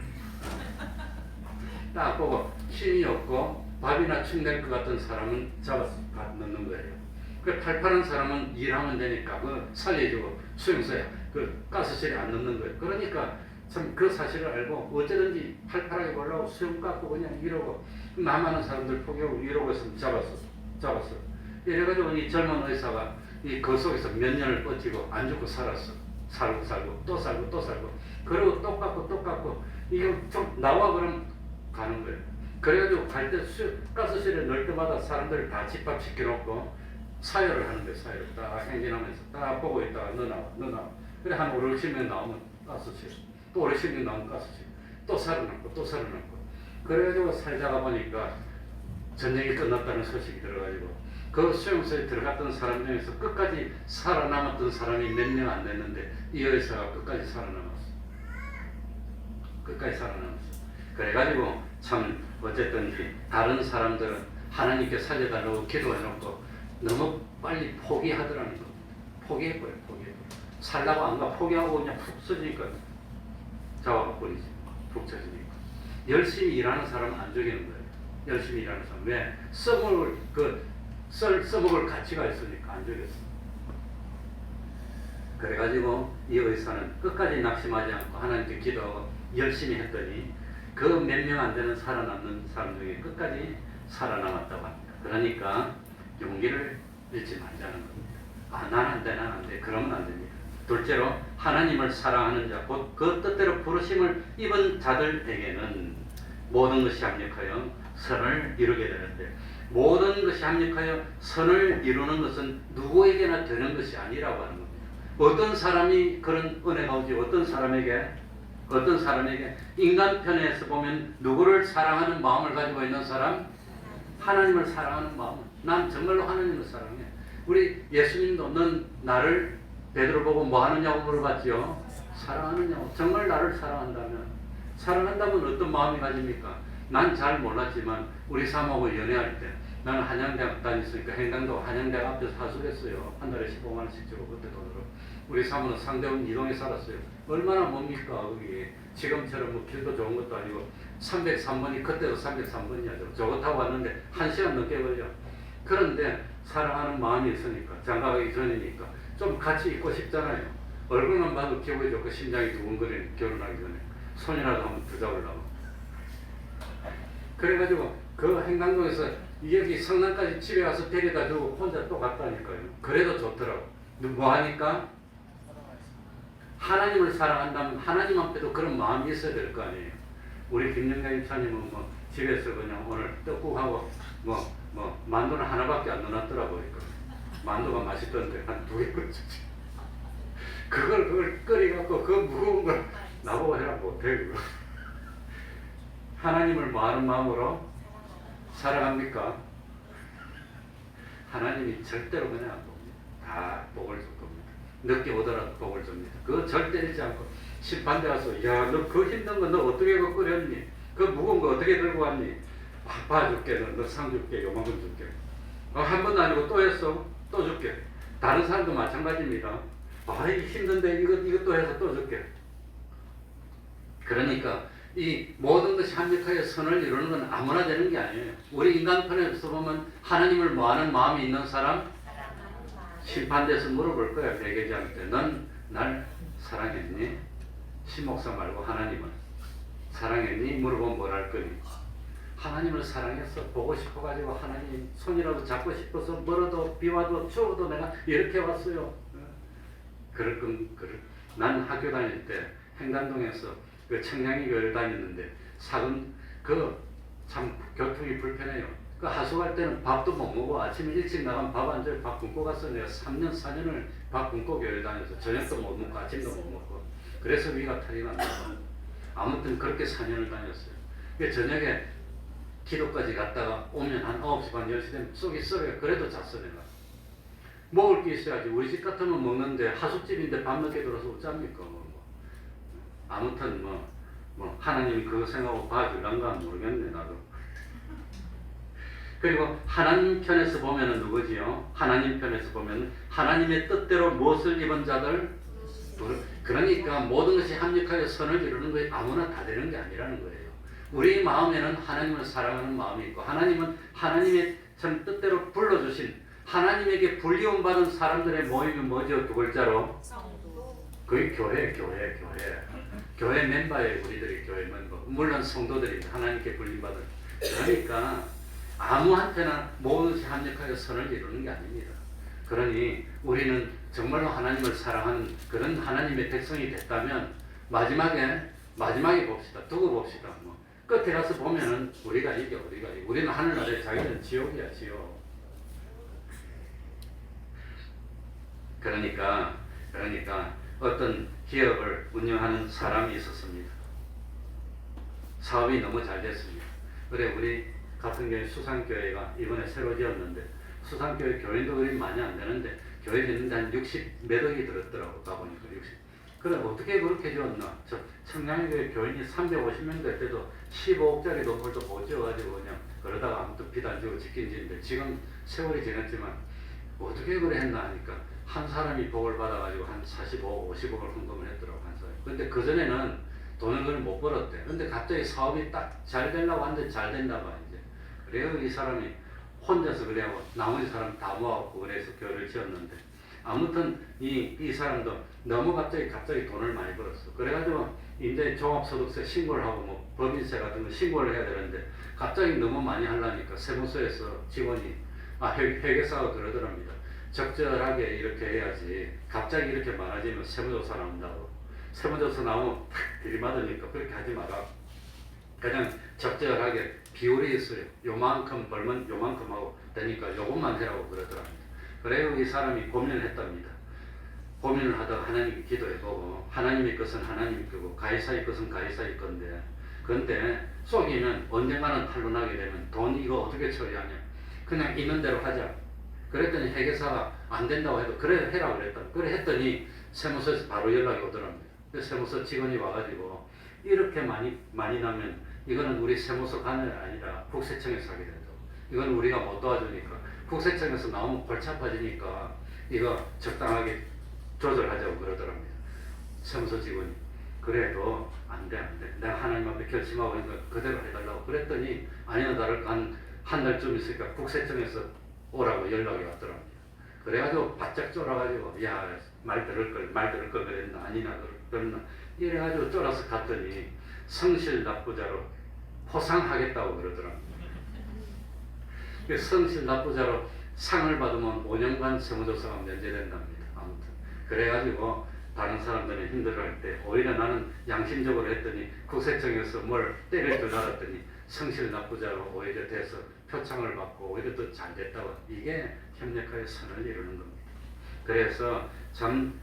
Speaker 2: 딱 보고 힘이 없고 밥이나 축낼 것 같은 사람은 잡아서 넣는 거예요. 그 팔팔한 사람은 일하면 되니까 그 살려주고 수용소에 그 가스실에 안 넣는 거예요. 그러니까 참 그 사실을 알고 어쩌든지 팔팔하게 보려고 수염 깎고 그냥 이러고 남하는 사람들 포기하고 이러고 있으면 잡았어. 이래가지고 이 젊은 의사가 이 그 속에서 몇 년을 버티고 안 죽고 살았어. 살고 또 살고 그리고 또 깎고 이거 좀 나와 그럼 가는 거예요. 그래가지고 갈 때 가스실에 넣을 때마다 사람들을 다 집합시켜 놓고 사열을 하는 거예요. 사열 딱 행진하면서 딱 보고 있다가 너 나와. 그래 한 5, 60명 나오면 가스실, 또 5, 60명 나오면 가스실, 또 살아남고 그래가지고 살다가 보니까 전쟁이 끝났다는 소식이 들어가지고 그 수용소에 들어갔던 사람 중에서 끝까지 살아남았던 사람이 몇 명 안 됐는데 이 의사가 끝까지 살아남았어. 그래가지고 참 어쨌든지 다른 사람들은 하나님께 살려달라고 기도해놓고 너무 빨리 포기하더라는 거. 포기해버려. 살라고 안 가. 포기하고 그냥 푹 쓰니까 잡아버리지. 푹 쳐지니까. 열심히 일하는 사람은 안 죽이는 거예요. 열심히 일하는 사람. 왜? 써먹을 가치가 있으니까 안 죽였어. 그래가지고 이 의사는 끝까지 낙심하지 않고 하나님께 기도하고 열심히 했더니 그 몇 명 안 되는 살아남는 사람 중에 끝까지 살아남았다고 합니다. 그러니까 용기를 잃지 말자는 겁니다. 난 안 돼. 그러면 안 됩니다. 둘째로 하나님을 사랑하는 자, 곧 그 뜻대로 부르심을 입은 자들에게는 모든 것이 합력하여 선을 이루게 되는데 모든 것이 합력하여 선을 이루는 것은 누구에게나 되는 것이 아니라고 하는 겁니다. 어떤 사람이 그런 은혜가 오지? 어떤 사람에게 인간 편에서 보면 누구를 사랑하는 마음을 가지고 있는 사람? 하나님을 사랑하는 마음. 난 정말로 하나님을 사랑해. 우리 예수님도 넌 나를 베드로 보고 뭐 하느냐고 물어봤지요. 사랑하느냐고. 정말 나를 사랑한다면 어떤 마음이 가집니까? 난 잘 몰랐지만 우리 사모하고 연애할 때 나는 한양대학 다녔으니까 행당도 한양대학 앞에서 하숙했어요. 한 달에 15만 원씩 주고 그때 돈으로. 우리 사모는 상대원 이동에 살았어요. 얼마나 뭡니까 거기. 지금처럼 뭐 길도 좋은 것도 아니고 303번이 그때도 303번이야. 저거 타고 왔는데 1시간 넘게 걸려. 그런데 사랑하는 마음이 있으니까 장가가기 전이니까 좀 같이 있고 싶잖아요. 얼굴만 봐도 기분이 좋고 심장이 두근거리는 결혼하기 전에 손이라도 한번 붙잡으려고. 그래가지고 그 행당동에서 여기 성남까지 집에 가서 데려다주고 혼자 또 갔다니까요. 그래도 좋더라고. 뭐 하니까? 하나님을 사랑한다면 하나님 앞에도 그런 마음이 있어야 될 거 아니에요. 우리 김영가 입사님은 뭐 집에서 그냥 오늘 떡국하고 만두는 하나밖에 안 넣어놨더라고요. 만두가 맛있던데 한 2개 끓였지. 그걸 끓여갖고 그 무거운 걸 나보고 해라 못해. 그거. 하나님을 뭐하는 마음으로 사랑합니까? 하나님이 절대로 그냥 안 봅니다. 다 복을 줄 겁니다. 늦게 오더라도 복을 줍니다. 그거 절대 잃지 않고 심판대 가서 야, 너 그 힘든 거 너 어떻게 그거 끓였니? 그 무거운 거 어떻게 들고 왔니? 봐줄게. 너 상 줄게. 요만큼 줄게. 한 번도 아니고 또 했어. 또 줄게. 다른 사람도 마찬가지입니다. 아이 힘든데 이것도 해서 또 줄게. 그러니까 이 모든 것이 합력하여 선을 이루는 건 아무나 되는 게 아니에요. 우리 인간편에서 보면 하나님을 뭐하는 마음이 있는 사람? 심판대에서 물어볼 거야. 대개자한테 넌 날 사랑했니? 신목사 말고 하나님을 사랑했니? 물어보면 뭘 할 거니? 하나님을 사랑했어. 보고 싶어가지고 하나님 손이라도 잡고 싶어서 멀어도 비와도 추워도 내가 이렇게 왔어요. 난 학교 다닐 때 행단동에서 그 청량리 교회를 다녔는데 참 교통이 불편해요. 그 하수 갈 때는 밥도 못 먹고 아침에 일찍 나가면 밥 안 줘요. 밥 굶고 갔어. 내가 3년 4년을 밥 굶고 교회를 다녀서 저녁도 못 먹고 아침도 못 먹고 그래서 위가 탈이 난다. 아무튼 그렇게 4년을 다녔어요. 저녁에 기도까지 갔다가 오면 한 9시 반 10시 되면 속이 썩어요. 그래도 잤어 내가. 먹을 게 있어야지. 우리 집 같으면 먹는데 하숙집인데 밤늦게 들어서 어쩝니까? 아무튼 하나님이 그거 생각하고 봐줄란가 모르겠네 나도. 그리고 하나님 편에서 보면은 누구지요? 하나님 편에서 보면 하나님의 뜻대로 무엇을 입은 자들? 그러니까 모든 것이 합력하여 선을 이루는 것이 아무나 다 되는 게 아니라는 거예요. 우리 마음에는 하나님을 사랑하는 마음이 있고 하나님은 하나님의 참 뜻대로 불러주신 하나님에게 불리움 받은 사람들의 모임이 뭐죠? 2글자로? 그게 교회 멤버예요. 우리들이 교회 멤버. 물론 성도들이 하나님께 불림받은. 그러니까 아무한테나 모든 것이 합력하여 선을 이루는 게 아닙니다. 그러니 우리는 정말로 하나님을 사랑하는 그런 하나님의 백성이 됐다면 마지막에 봅시다. 두고 봅시다. 끝에 가서 보면은 우리가 이겨. 우리는 하늘나라에 자기는 지옥이야, 지옥. 그러니까 어떤 기업을 운영하는 사람이 있었습니다. 사업이 너무 잘 됐습니다. 그래 우리 같은 경우 수산교회가 이번에 새로 지었는데 수산교회 교인도 그리 많이 안 되는데 교회 짓는데 한 60몇 억이 들었더라고. 가보니까 60. 그래 어떻게 그렇게 지었나? 저 청량리교회 교인이 350명 될 때도 15억짜리 건물도 못 지어가지고 그냥 그러다가 아무튼 빚 안 지고 짓긴 짓는데 지금 세월이 지났지만 어떻게 그래 했나 하니까 한 사람이 복을 받아가지고 한 45억, 50억을 헌금을 했더라고 한 사람. 근데 그전에는 돈을 그걸 못 벌었대. 근데 갑자기 사업이 딱 잘 되려고 하는데 잘 됐나 봐 이제. 그래요 이 사람이 혼자서 그래하고 나머지 사람 다 모아갖고 그래서 교회를 지었는데 아무튼 이 사람도 너무 갑자기 돈을 많이 벌었어. 그래가지고 이제 종합소득세 신고를 하고 법인세 같은 거 신고를 해야 되는데 갑자기 너무 많이 하려니까 세무서에서 직원이 회계사가 그러더랍니다. 적절하게 이렇게 해야지 갑자기 이렇게 많아지면 세무조사 나온다고. 세무조사 나오면 탁 들이맞으니까 그렇게 하지 마라. 그냥 적절하게 비율이 있어요. 요만큼 벌면 요만큼 하고 되니까 요것만 해라고 그러더랍니다. 그래요 이 사람이 고민을 했답니다. 고민을 하다가 하나님께 기도해보고 하나님의 것은 하나님의 거고 가이사의 것은 가이사의 건데 근데 속이면 언젠가는 탄로나게 되면 돈 이거 어떻게 처리하냐. 그냥 있는 대로 하자. 그랬더니 회계사가 안 된다고 해도 그래 해라 그랬다. 그래 했더니 세무서에서 바로 연락이 오더랍니다. 세무서 직원이 와가지고 이렇게 많이 나면 이거는 우리 세무서 관할이 아니라 국세청에서 하게 된다고. 이건 우리가 못 도와주니까 국세청에서 나오면 골치 아파지니까 이거 적당하게 조절하자고 그러더랍니다. 세무서 직원이. 그래도 안 돼. 내가 하나님 앞에 결심하고 있는 거 그대로 해달라고 그랬더니 아니나 다를까 한 달쯤 있으니까 국세청에서 오라고 연락이 왔더랍니다. 그래가지고 바짝 쫄아가지고 야 말 들을 걸 그랬나 아니나 그랬나 이래가지고 쫄아서 갔더니 성실 납부자로 포상하겠다고 그러더랍니다. 성실 납부자로 상을 받으면 5년간 세무조사가 면제된답니다. 아무튼 그래가지고 다른 사람들은 힘들어할 때 오히려 나는 양심적으로 했더니 국세청에서 뭘 때릴 줄 알았더니 성실 납부자로 오히려 돼서 표창을 받고 오히려 더 잘 됐다고. 이게 협력하여 선을 이루는 겁니다. 그래서 참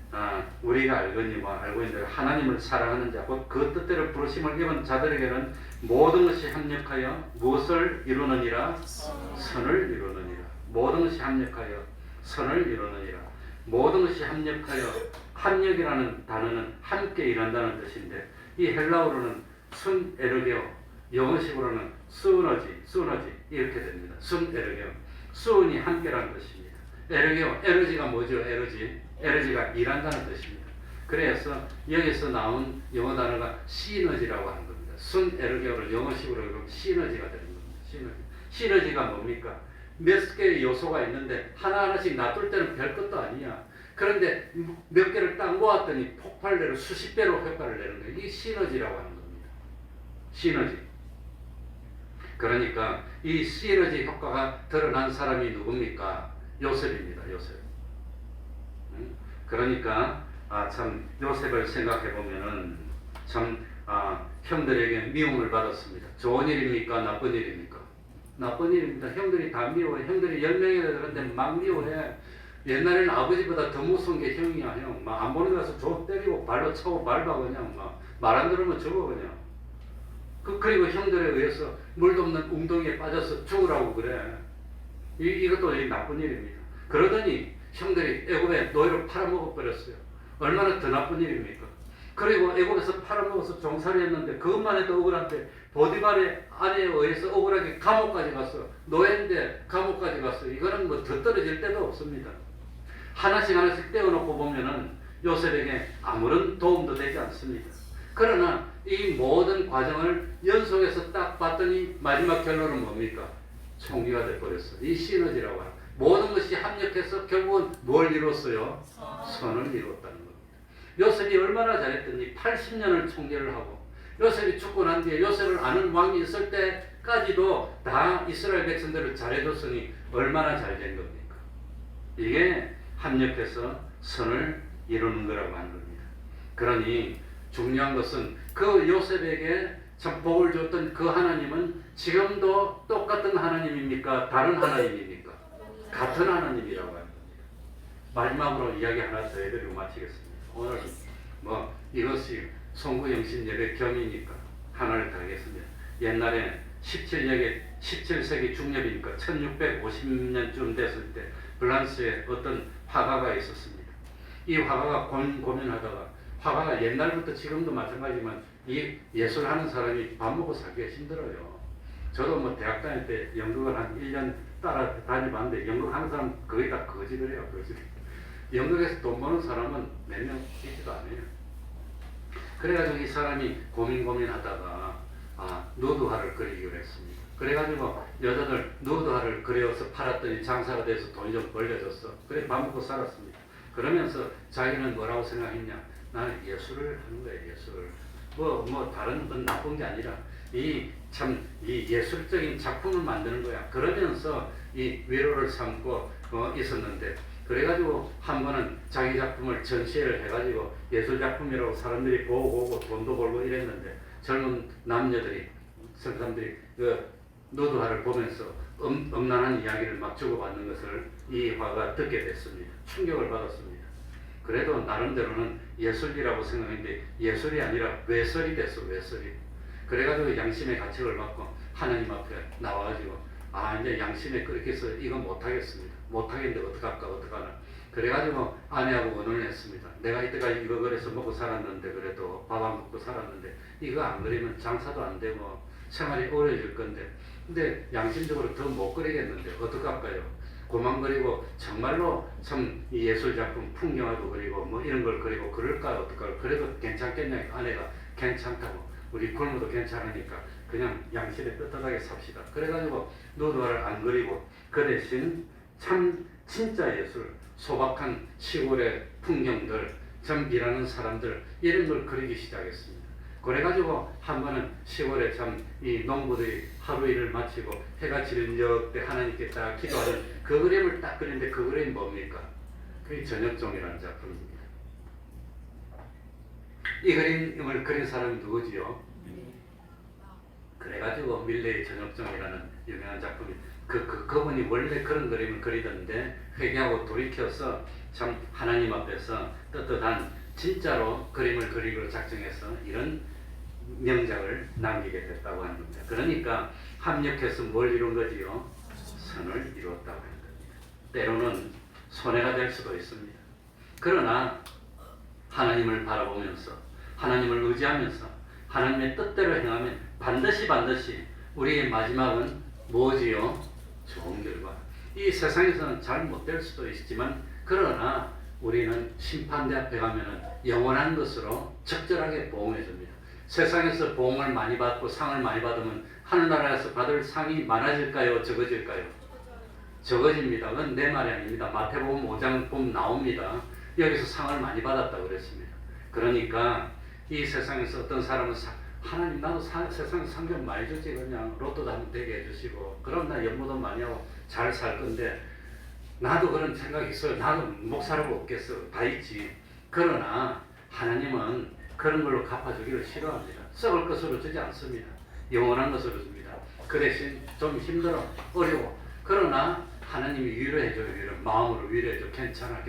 Speaker 2: 우리가 알거니 뭐 알고 있는 대로 하나님을 사랑하는 자, 곧 그 뜻대로 부르심을 입은 자들에게는 모든 것이 합력하여 무엇을 이루느니라? 선을 이루느니라. 모든 것이 합력하여 선을 이루느니라. 모든 것이 합력하여, 합력이라는 단어는 함께 일한다는 뜻인데 이 헬라어로는 순 에르게오, 영어식으로는 수너지 이렇게 됩니다. 순 에르게오, 수은이 함께라는 뜻입니다. 에르게오, 에너지가 뭐죠? 에너지가 일한다는 뜻입니다. 그래서 여기서 나온 영어 단어가 시너지라고 하는 겁니다. 순 에르게오를 영어식으로 그럼 시너지가 되는 겁니다. 시너지가 뭡니까? 몇 개의 요소가 있는데 하나하나씩 놔둘 때는 별 것도 아니야. 그런데 몇 개를 딱 모았더니 폭발대로 수십 배로 효과를 내는 거예요. 이게 시너지라고 하는 겁니다. 시너지. 그러니까 이 시너지 효과가 드러난 사람이 누굽니까? 요셉입니다. 요셉. 그러니까 참 요셉을 생각해 보면은 참 형들에게 미움을 받았습니다. 좋은 일입니까? 나쁜 일입니까? 나쁜 일입니다. 형들이 다 미워해. 형들이 10명이나 되는데 막 미워해. 옛날에는 아버지보다 더 무서운 게 형이야. 형. 막 안 보는 가서 줘 때리고 발로 차고 밟아 그냥 막 말 안 들으면 죽어 그냥. 그리고 형들에 의해서 물도 없는 웅덩이에 빠져서 죽으라고 그래. 이것도 나쁜 일입니다. 그러더니 형들이 애굽에 노예로 팔아먹어 버렸어요. 얼마나 더 나쁜 일입니까? 그리고 애굽에서 팔아먹어서 종살이했는데 그것만 해도 억울한데 보디발의 아내에 의해서 억울하게 감옥까지 갔어. 노예인데 감옥까지 갔어. 이거는 뭐 더 떨어질 데도 없습니다. 하나씩 떼어놓고 보면은 요셉에게 아무런 도움도 되지 않습니다. 그러나 이 모든 과정을 연속해서 딱 봤더니 마지막 결론은 뭡니까? 총기가 돼버렸어. 이 시너지라고 하는 모든 것이 합력해서 결국은 뭘 이뤘어요? 선을 이뤘다는 겁니다. 요셉이 얼마나 잘했더니 80년을 총계를 하고 요셉이 죽고 난 뒤에 요셉을 아는 왕이 있을 때까지도 다 이스라엘 백성들을 잘해줬으니 얼마나 잘 된 겁니까? 이게 합력해서 선을 이루는 거라고 하는 겁니다. 그러니 중요한 것은 그 요셉에게 참 복을 줬던 그 하나님은 지금도 똑같은 하나님입니까? 다른 하나님입니까? 같은 하나님이라고 하는 겁니다. 마지막으로 이야기 하나 더 해드리고 마치겠습니다. 오늘 뭐 이것이 송구영신 예배 겸이니까 하나를 더 하겠습니다. 옛날에 17세기 중엽이니까 1650년쯤 됐을 때 프랑스에 어떤 화가가 있었습니다. 이 화가가 고민하다가 화가가 옛날부터 지금도 마찬가지지만 이 예술하는 사람이 밥 먹고 살기가 힘들어요. 저도 뭐 대학 다닐 때 연극을 한 1년 따라 다녀봤는데 연극하는 사람 거의 다 거지를 해요. 거지. 연극에서 돈 버는 사람은 몇 명 있지도 않아요. 그래가지고 이 사람이 고민하다가 누드화를 그리기로 했습니다. 그래가지고 여자들 누드화를 그려서 팔았더니 장사가 돼서 돈이 좀 벌려졌어. 그래 밥 먹고 살았습니다. 그러면서 자기는 뭐라고 생각했냐? 나는 예술을 하는 거야. 예술을. 뭐 다른 건 나쁜 게 아니라 이 예술적인 작품을 만드는 거야. 그러면서 이 위로를 삼고 있었는데 그래가지고 한 번은 자기 작품을 전시회를 해가지고 예술 작품이라고 사람들이 보고 돈도 벌고 이랬는데 젊은 남녀들이 사람들이 그 누드화를 보면서 음란한 이야기를 막 주고받는 것을 이 화가 듣게 됐습니다. 충격을 받았습니다. 그래도 나름대로는 예술이라고 생각했는데 예술이 아니라 외설이 됐어. 외설이. 그래가지고 양심의 가책을 받고 하나님 앞에 나와가지고 이제 양심에 그렇게 해서 이거 못하겠습니다. 못하겠는데 어떡하나. 그래가지고 아내하고 의논을 했습니다. 내가 이때까지 이거 그래서 먹고 살았는데 그래도 밥 안 먹고 살았는데 이거 안 그리면 장사도 안 되고 생활이 어려워질 건데 근데 양심적으로 더 못 그리겠는데 어떡할까요? 그만 그리고 정말로 참 이 예술 작품 풍경화도 그리고 뭐 이런 걸 그리고 그럴까 어떨까 그래도 괜찮겠냐 아내가 괜찮다고 우리 굶어도 괜찮으니까 그냥 양심에 떳떳하게 삽시다. 그래가지고 누드화를 안 그리고 그 대신 참 진짜 예술 소박한 시골의 풍경들 참 일하는 사람들 이런 걸 그리기 시작했습니다. 그래가지고 한 번은 시골에 참 이 농부들이 하루 일을 마치고 해가 지는 역때 하나님께 딱 기도하는 그 그림을 딱 그리는데 그 그림이 뭡니까? 그게 전역종이라는 작품입니다. 이 그림을 그린 사람이 누구지요? 그래가지고 밀레의 저녁정이라는 유명한 작품이 그분이 원래 그런 그림을 그리던데 회개하고 돌이켜서 참 하나님 앞에서 떳떳한 진짜로 그림을 그리기로 작정해서 이런 명작을 남기게 됐다고 하는 겁니다. 그러니까 합력해서 뭘 이룬 거지요? 선을 이루었다고 하는 겁니다. 때로는 손해가 될 수도 있습니다. 그러나 하나님을 바라보면서 하나님을 의지하면서 하나님의 뜻대로 행하면 반드시 우리의 마지막은 뭐지요? 좋은 결과. 이 세상에서는 잘 못 될 수도 있지만 그러나 우리는 심판대 앞에 가면은 영원한 것으로 적절하게 보응해 줍니다. 세상에서 보응을 많이 받고 상을 많이 받으면 하늘나라에서 받을 상이 많아질까요? 적어질까요? 적어집니다. 그건 내 말이 아닙니다. 마태복음 5장 보면 나옵니다. 여기서 상을 많이 받았다고 그랬습니다. 그러니까 이 세상에서 어떤 사람은 하나님 나도 세상에 상 좀 많이 주지 그냥 로또도 한번 되게 해주시고 그럼 나 연모도 많이 하고 잘 살 건데 나도 그런 생각이 있어요. 나도 목사라고 없겠어. 다 있지. 그러나 하나님은 그런 걸로 갚아주기를 싫어합니다. 썩을 것으로 주지 않습니다. 영원한 것으로 줍니다. 그 대신 좀 힘들어 어려워. 그러나 하나님이 위로해줘요. 마음으로 위로해줘. 괜찮아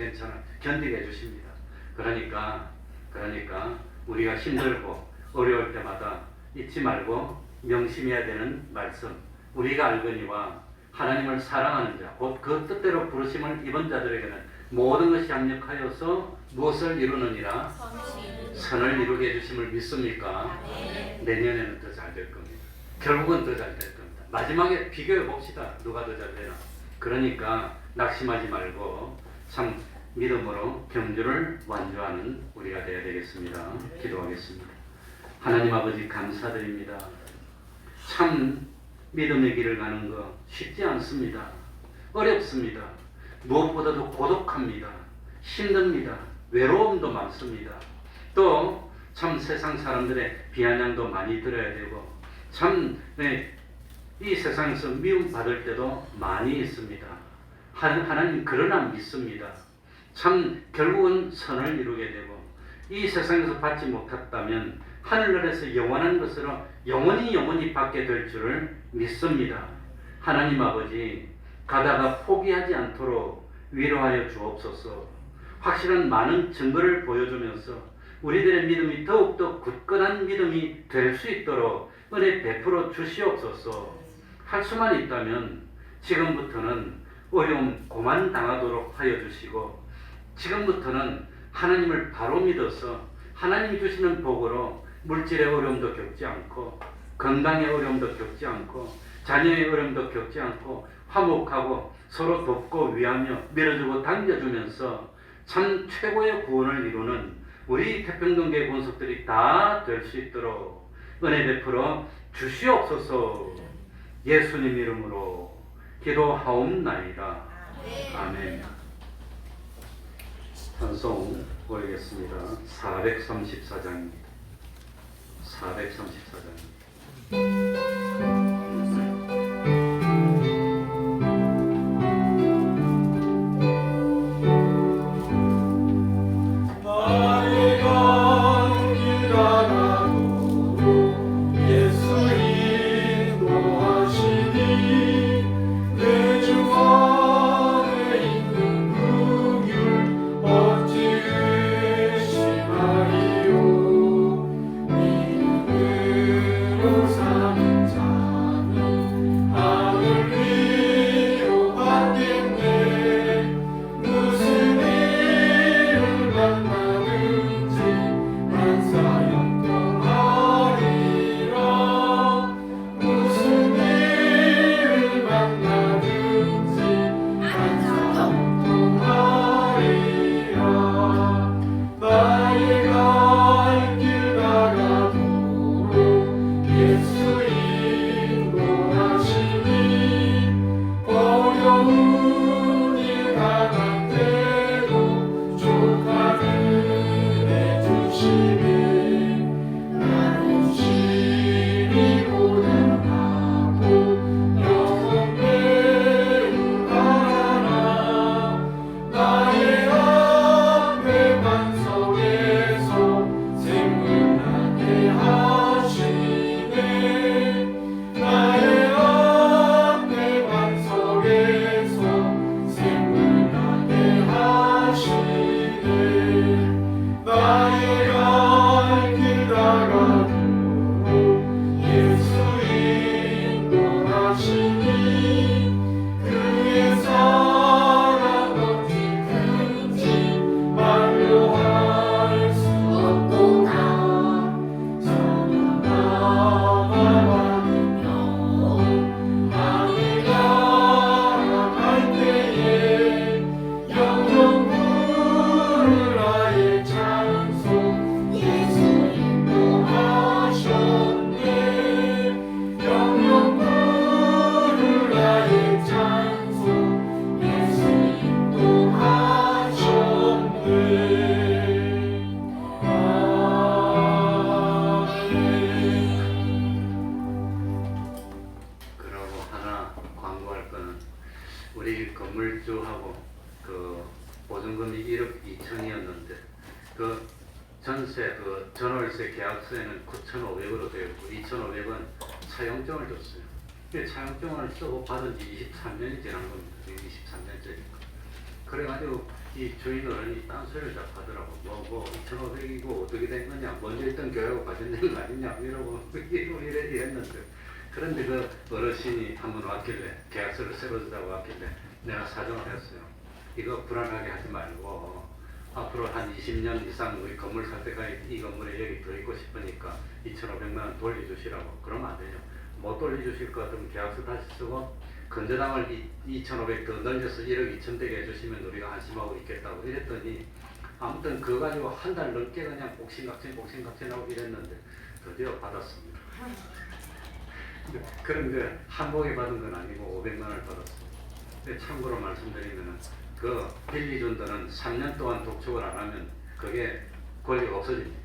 Speaker 2: 견디게 해주십니다. 그러니까 우리가 힘들고 어려울 때마다 잊지 말고 명심해야 되는 말씀. 우리가 알거니와 하나님을 사랑하는 자, 곧 그 뜻대로 부르심을 입은 자들에게는 모든 것이 합력하여서 무엇을 이루느니라? 선을 이루게 해주심을 믿습니까? 내년에는 더 잘 될 겁니다. 결국은 더 잘 될 겁니다. 마지막에 비교해 봅시다. 누가 더 잘 되나? 그러니까 낙심하지 말고 참 믿음으로 경주를 완주하는 우리가 되어야 되겠습니다. 기도하겠습니다. 하나님 아버지 감사드립니다. 참 믿음의 길을 가는 거 쉽지 않습니다. 어렵습니다. 무엇보다도 고독합니다. 힘듭니다. 외로움도 많습니다. 또 참 세상 사람들의 비아냥도 많이 들어야 되고 참 이 세상에서 미움 받을 때도 많이 있습니다. 하나님 그러나 믿습니다. 참 결국은 선을 이루게 되고 이 세상에서 받지 못했다면 하늘나라에서 영원한 것으로 영원히 받게 될 줄을 믿습니다. 하나님 아버지 가다가 포기하지 않도록 위로하여 주옵소서. 확실한 많은 증거를 보여주면서 우리들의 믿음이 더욱더 굳건한 믿음이 될 수 있도록 은혜 베풀어 주시옵소서. 할 수만 있다면 지금부터는 어려움 고만 당하도록 하여 주시고 지금부터는 하나님을 바로 믿어서 하나님이 주시는 복으로 물질의 어려움도 겪지 않고 건강의 어려움도 겪지 않고 자녀의 어려움도 겪지 않고 화목하고 서로 돕고 위하며 밀어주고 당겨주면서 참 최고의 구원을 이루는 우리 태평동교회 권속들이 다 될 수 있도록 은혜 베풀어 주시옵소서. 예수님 이름으로 기도하옵나이다. 아멘. 찬송 보이겠습니다. 434장입니다. 434장.
Speaker 3: 사는 자
Speaker 2: 우리 건물주하고 그 보증금이 1억 2천이었는데 그 전세 그 전월세 계약서에는 9,500으로 되어 있고 2,500은 차용증을 줬어요. 그 차용증을 쓰고 받은 지 23년이 지난 겁니다. 23년째니까. 그래가지고 이 주인 어른이 딴소리를 자꾸 하더라고. 뭐 2,500이고 어떻게 된 거냐, 먼저 있던 교회하고 관련된 거 아니냐 이러고 이랬는데, 그런데 그 어르신이 한번 왔길래 계약서를 새로 주자고 왔길래 내가 사정을 했어요. 이거 불안하게 하지 말고 앞으로 한 20년 이상 우리 건물 살 때까지 이 건물에 여기 더 있고 싶으니까 2,500만 원 돌려주시라고. 그러면 안 되죠. 못 돌려주실 것 같으면 계약서 다시 쓰고 건전함을 2,500 더 늘려서 1억 2천 되게 해주시면 우리가 안심하고 있겠다고 이랬더니, 아무튼 그거 가지고 한 달 넘게 그냥 복싱각진하고 이랬는데 드디어 받았습니다. 그런데 한 봉에 받은 건 아니고 500만 원을 받았어요. 근데 참고로 말씀드리면 그 빌리준 들은 3년 동안 독촉을 안 하면 그게 권리가 없어집니다.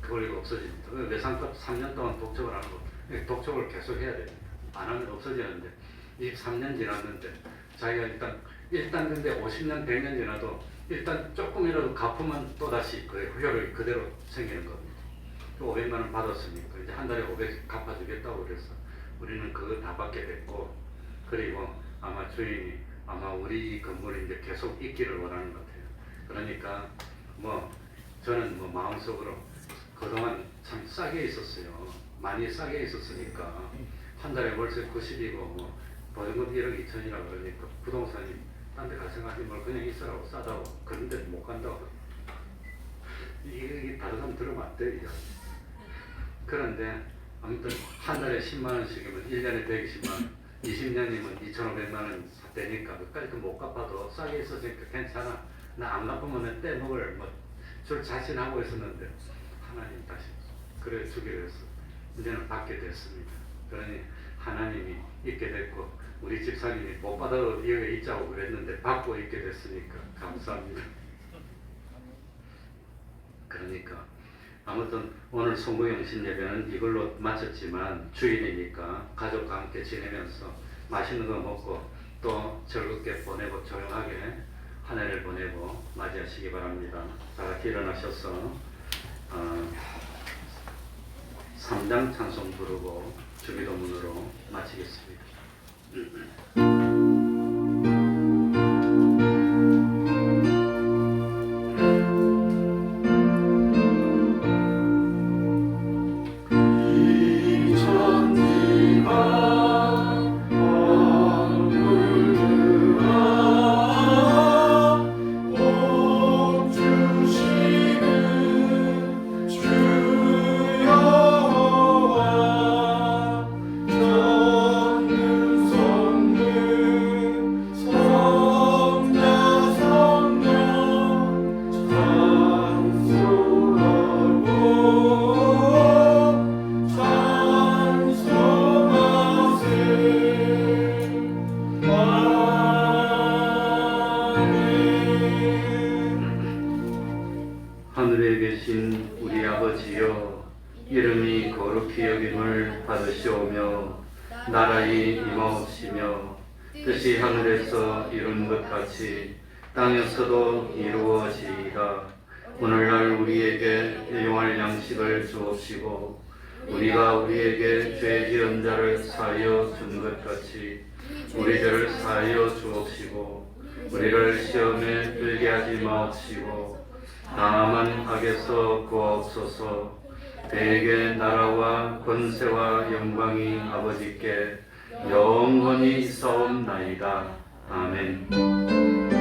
Speaker 2: 권리가 없어집니다. 외상값 3년 동안 독촉을 하는 거, 독촉을 계속 해야 됩니다. 안 하면 없어지는데 23년 지났는데 자기가 일단 근데 50년 100년 지나도 일단 조금이라도 갚으면 또다시 그 효력이 그대로 생기는 겁니다. 500만 원 받았으니까 이제 한 달에 500 갚아주겠다고 그래서 우리는 그거 다 받게 됐고, 그리고 아마 주인이 아마 우리 이 건물이 이제 계속 있기를 원하는 것 같아요. 그러니까 뭐 저는 뭐 마음속으로 그동안 참 싸게 있었어요. 많이 싸게 있었으니까 한 달에 월세 90이고 뭐 보증금 1억 2천이라 그러니까 부동산이 딴 데 갈 생각하지 말고 그냥 있으라고, 싸다고. 그런데 못 간다고. 이게 다른 사람 들으면 안 돼, 이제. 그런데 아무튼 한 달에 10만 원씩이면 1년에 120만 원, 20년이면 2,500만 원 되니까 그까지 못 갚아도 싸게 있었으니까 괜찮아. 나 안 갚으면 떼먹을 줄 자신하고 있었는데 하나님 다시 그래 주기로 했어. 이제는 받게 됐습니다. 그러니 하나님이 있게 됐고 우리 집사님이 못 받아도 여기 있자고 그랬는데 받고 있게 됐으니까 감사합니다. 그러니까 아무튼 오늘 송구영신 예배는 이걸로 마쳤지만 주일이니까 가족과 함께 지내면서 맛있는 거 먹고 또 즐겁게 보내고 조용하게 한 해를 보내고 맞이하시기 바랍니다. 다 같이 일어나셔서 3장 찬송 부르고 주기도문으로 마치겠습니다. 하늘에 계신 우리 아버지여, 이름이 거룩히 여김을 받으시오며 나라의 임하옵시며 뜻이 하늘에서 이룬 것 같이 땅에서도 이루어지이다. 오늘날 우리에게 일용할 양식을 주옵시고 우리가 우리에게 죄 지은 자를 사하여 준 것 같이 우리 죄를 사하여 주옵시고 우리를 시험에 들게 하지 마옵시고 다만 악에서 구하옵소서. 대개 나라와 권세와 영광이 아버지께 영원히 있사옵나이다. 아멘.